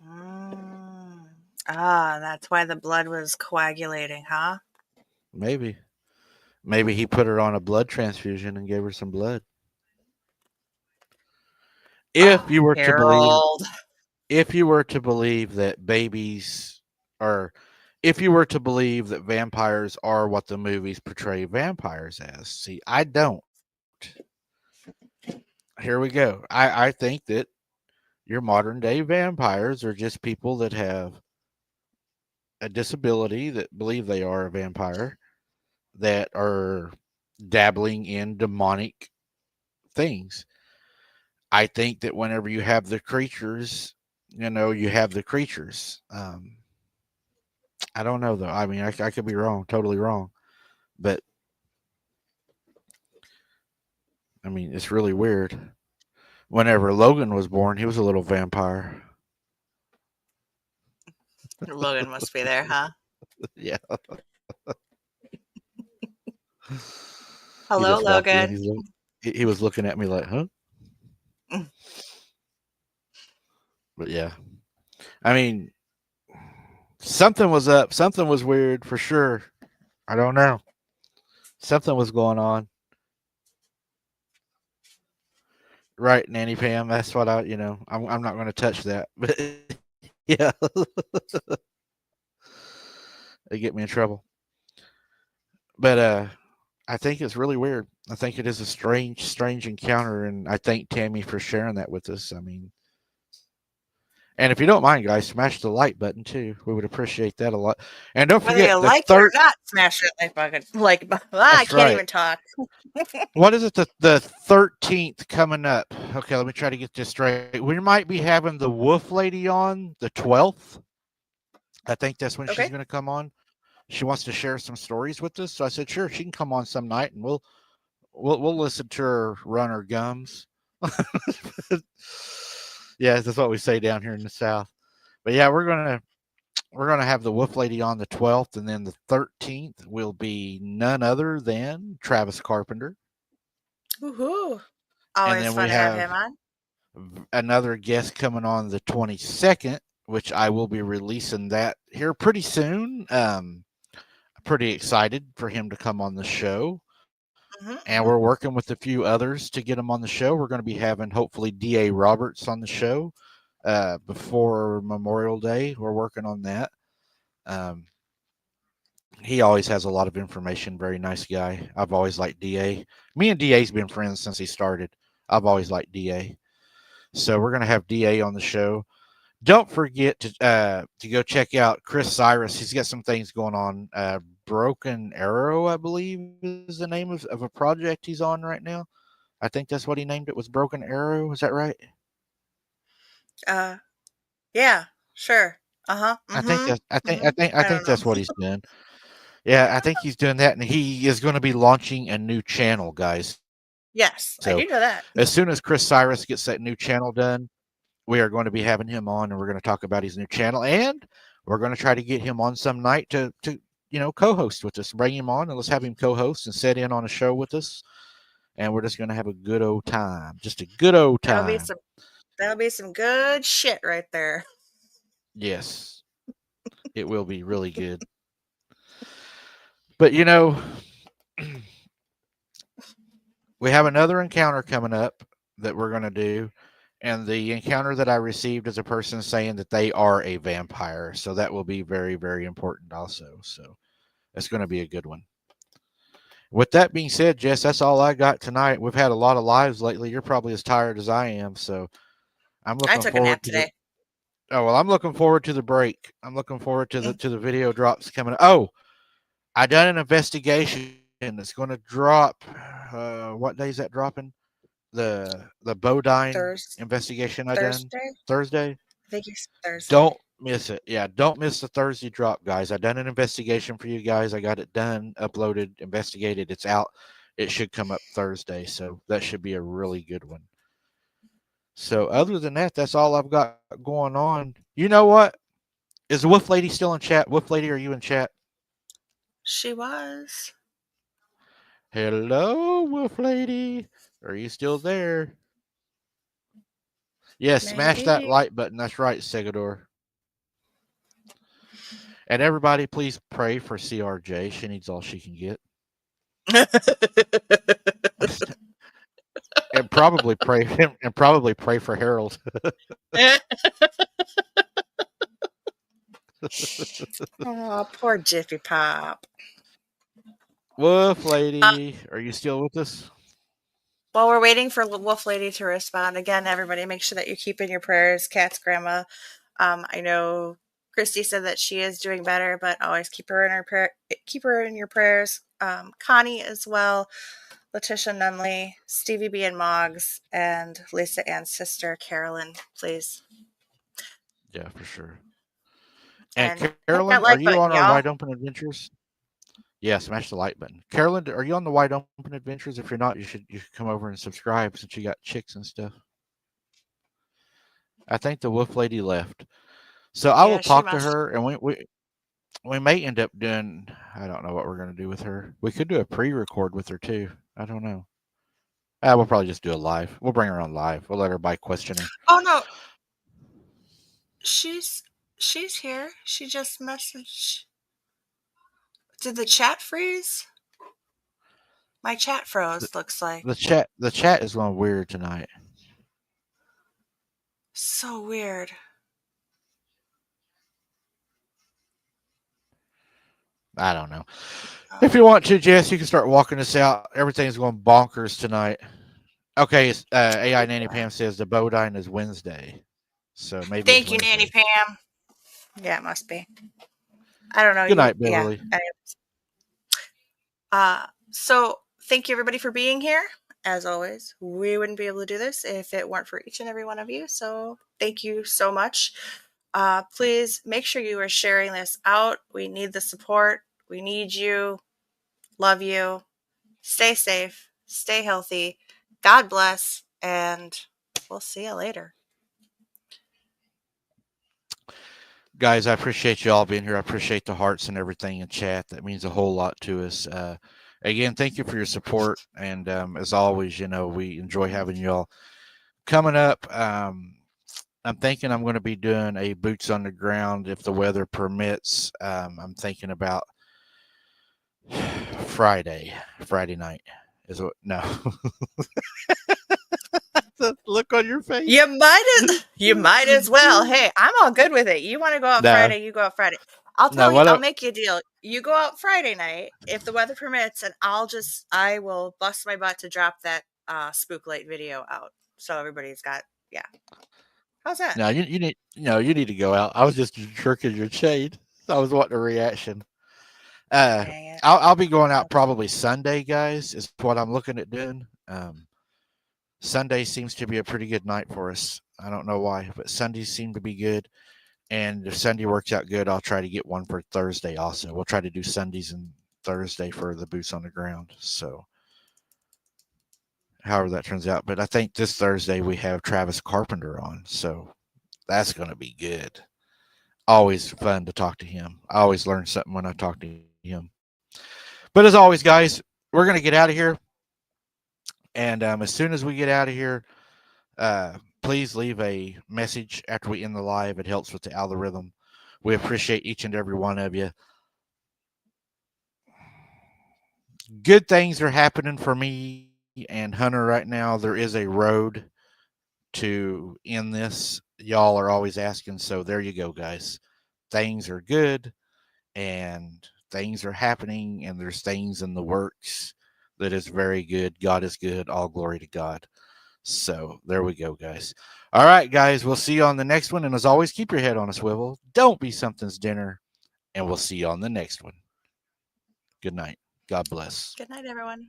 Speaker 2: Mm. That's why the blood was coagulating, huh?
Speaker 1: Maybe. Maybe he put her on a blood transfusion and gave her some blood. If
Speaker 2: Oh,
Speaker 1: you were to believe
Speaker 2: Harold.
Speaker 1: if you were to believe that babies or if you were to believe that vampires are what the movies portray vampires as. See, I don't. Here we go. I think that your modern day vampires are just people that have a disability that believe they are a vampire that are dabbling in demonic things. I think that whenever you have the creatures, you have the creatures. I don't know though. I mean, I could be wrong, totally wrong, but I mean, it's really weird. Whenever Logan was born, he was a little vampire.
Speaker 2: Logan must be there, huh?
Speaker 1: Yeah, he
Speaker 2: Hello,
Speaker 1: just walked in.
Speaker 2: Logan.
Speaker 1: He was looking at me like, huh?
Speaker 2: Mm.
Speaker 1: But yeah, I mean, something was up. Something was weird for sure. I don't know. Something was going on. Right, Nanny Pam. That's what I'm not going to touch that. But yeah, they get me in trouble. But I think it's really weird. I think it is a strange, strange encounter, and I thank Tammy for sharing that with us. I mean, and if you don't mind, guys, smash the like button too. We would appreciate that a lot. And don't
Speaker 2: Whether you
Speaker 1: forget the
Speaker 2: like it or
Speaker 1: third.
Speaker 2: not, smash that like button. I
Speaker 1: That's
Speaker 2: can't
Speaker 1: right.
Speaker 2: even talk.
Speaker 1: What is it? The 13th coming up. Okay, let me try to get this straight. We might be having the Wolf Lady on the 12th. I think that's when she's
Speaker 2: Okay.
Speaker 1: going to come on. She wants to share some stories with us. So I said, sure, she can come on some night, and we'll listen to her run her gums. Yeah, that's what we say down here in the South. But yeah, we're gonna have the Wolf Lady on the 12th, and then the 13th will be none other than Travis Carpenter,
Speaker 2: Woohoo!
Speaker 1: and
Speaker 2: Always
Speaker 1: then
Speaker 2: fun
Speaker 1: we
Speaker 2: to have him
Speaker 1: have
Speaker 2: on.
Speaker 1: another guest coming on the 22nd, which I will be releasing that here pretty soon. Pretty excited for him to come on the show.
Speaker 2: Hmm,
Speaker 1: And we're working with a few others to get him on the show. We're going to be having hopefully D.A. Roberts on the show before Memorial Day. We're working on that. Um, he always has a lot of information. Very nice guy. I've always liked DA. Me and DA's been friends since he started. I've always liked DA. So we're gonna have DA on the show. Don't forget to go check out Chris Cyrus. He's got some things going on. Broken Arrow, I believe, is the name of a project he's on right now. I think that's what he named it, was Broken Arrow. Is that right?
Speaker 2: Uh, yeah, sure. Uh-huh.
Speaker 1: I think
Speaker 2: Mm-hmm.
Speaker 1: that I think I
Speaker 2: Mm-hmm.
Speaker 1: think I
Speaker 2: I don't
Speaker 1: think
Speaker 2: know.
Speaker 1: that's what he's doing. Yeah, I think he's doing that, and he is going to be launching a new channel, guys.
Speaker 2: Yes, I
Speaker 1: So
Speaker 2: do know that.
Speaker 1: as soon as Chris Cyrus gets that new channel done, we are going to be having him on, and we're going to talk about his new channel, and we're going to try to get him on some night to co-host with us. Bring him on, and let's have him co-host and sit in on a show with us, and we're just going to have a good old time, just a good old
Speaker 2: That'll be
Speaker 1: time.
Speaker 2: some that'll be some good shit right there.
Speaker 1: Yes, it will be really good. But we have another encounter coming up that we're going to do. And the encounter that I received is a person saying that they are a vampire. So that will be very, very important also. So it's going to be a good one. With that being said, Jess, that's all I got tonight. We've had a lot of lives lately. You're probably as tired as I am. So I'm
Speaker 2: I
Speaker 1: looking
Speaker 2: took a nap
Speaker 1: forward to the.
Speaker 2: today.
Speaker 1: Oh well, I'm looking forward to the break. I'm looking forward to the video drops coming. Oh, I done an investigation that's going to drop. What day is that dropping? The Bodine
Speaker 2: Thurs
Speaker 1: investigation I done
Speaker 2: Thursday?
Speaker 1: Thursday.
Speaker 2: I think it's Thursday.
Speaker 1: Don't miss it. Yeah, don't miss the Thursday drop, guys. I done an investigation for you guys. I got it done, uploaded, investigated. It's out. It should come up Thursday, so that should be a really good one. So other than that, that's all I've got going on. You know what? Is the Wolf Lady still in chat? Wolf Lady, are you in chat?
Speaker 2: She was.
Speaker 1: Hello, Wolf Lady. Are you still there? Yes, smash that
Speaker 2: Maybe.
Speaker 1: like button. That's right, Segador. And everybody, please pray for CRJ. She needs all she can get. And probably pray for Harold.
Speaker 2: Oh, poor Jiffy Pop.
Speaker 1: Wolf
Speaker 2: Uh,
Speaker 1: Lady, are you still with us?
Speaker 2: while we're waiting for Wolf Lady to respond, again, everybody make sure that you keep in your prayers Kat's grandma. I know Christy said that she is doing better, but always keep her in your prayers. Connie as well. Letitia Nunley, Stevie B and Moggs, and Lisa Ann's sister, Carolyn, please.
Speaker 1: Yeah, for sure. And
Speaker 2: And hit that
Speaker 1: Carolyn, are
Speaker 2: like
Speaker 1: you
Speaker 2: button,
Speaker 1: on our
Speaker 2: y'all.
Speaker 1: Wide Open Adventures? Yeah, smash the like button. Carolyn, are you on the Wide Open Adventures? If you're not, you should come over and subscribe since you got chicks and stuff. I think the Wolf Lady left, so I will
Speaker 2: Yeah, she
Speaker 1: talk to
Speaker 2: must.
Speaker 1: her, and we may end up doing. I don't know what we're gonna do with her. We could do a pre-record with her too. I don't know. We'll probably just do a live. We'll bring her on live. We'll let everybody question her.
Speaker 2: Oh no, she's she's here. She just messaged. Did the chat freeze? My chat
Speaker 1: The,
Speaker 2: froze. Looks like
Speaker 1: the chat is going weird tonight.
Speaker 2: so weird.
Speaker 1: I don't know. If
Speaker 2: Oh,
Speaker 1: you want to, Jess, you can start walking us out. Everything's going bonkers tonight. Okay, AI Nanny
Speaker 2: yeah.
Speaker 1: Pam says the Bodine is Wednesday, so maybe it's
Speaker 2: Thank you, Nanny
Speaker 1: Wednesday.
Speaker 2: Pam. Yeah, it must be. I don't know.
Speaker 1: Good
Speaker 2: You.
Speaker 1: night,
Speaker 2: Yeah.
Speaker 1: Beverly.
Speaker 2: So thank you everybody for being here. As always, we wouldn't be able to do this if it weren't for each and every one of you. So thank you so much. Please make sure you are sharing this out. We need the support. We need you. Love you. Stay safe. Stay healthy. God bless. And we'll see you later.
Speaker 1: Guys, I appreciate you all being here. I appreciate the hearts and everything in chat. That means a whole lot to us. Again, thank you for your support. And as always, we enjoy having you all. Coming up, I'm thinking I'm going to be doing a boots on the ground if the weather permits. I'm thinking about Friday night is what? No, the look on your face.
Speaker 2: You might as well. Hey, I'm all good with it. You want to go out
Speaker 1: No,
Speaker 2: Friday, you go out Friday. I'll
Speaker 1: no.
Speaker 2: tell you,
Speaker 1: What?
Speaker 2: I'll make you a deal. You go out Friday night if the weather permits, and I will bust my butt to drop that Spook Light video out. So everybody's got, yeah. How's that?
Speaker 1: No, you need you need to go out. I was just jerking your chain. I was wanting a reaction. Uh,
Speaker 2: Dang it.
Speaker 1: I'll be going out probably Sunday, guys. Is what I'm looking at doing. Sunday seems to be a pretty good night for us. I don't know why, but Sundays seem to be good. And if Sunday works out good, I'll try to get one for Thursday also. We'll try to do Sundays and Thursday for the boots on the ground. So, however that turns out. But I think this Thursday we have Travis Carpenter on. So that's going to be good. Always fun to talk to him. I always learn something when I talk to him. But as always, guys, we're going to get out of here. And as soon as we get out of here, please leave a message after we end the live. It helps with the algorithm. We appreciate each and every one of you. Good things are happening for me and Hunter right now. There is a road to end this. Y'all are always asking. So there you go, guys. Things are good and things are happening, and there's things in the works that is very good. God is good. All glory to God. So there we go, guys. All right, guys. We'll see you on the next one. And as always, keep your head on a swivel. Don't be something's dinner. And we'll see you on the next one. Good night. God bless.
Speaker 2: Good night, everyone.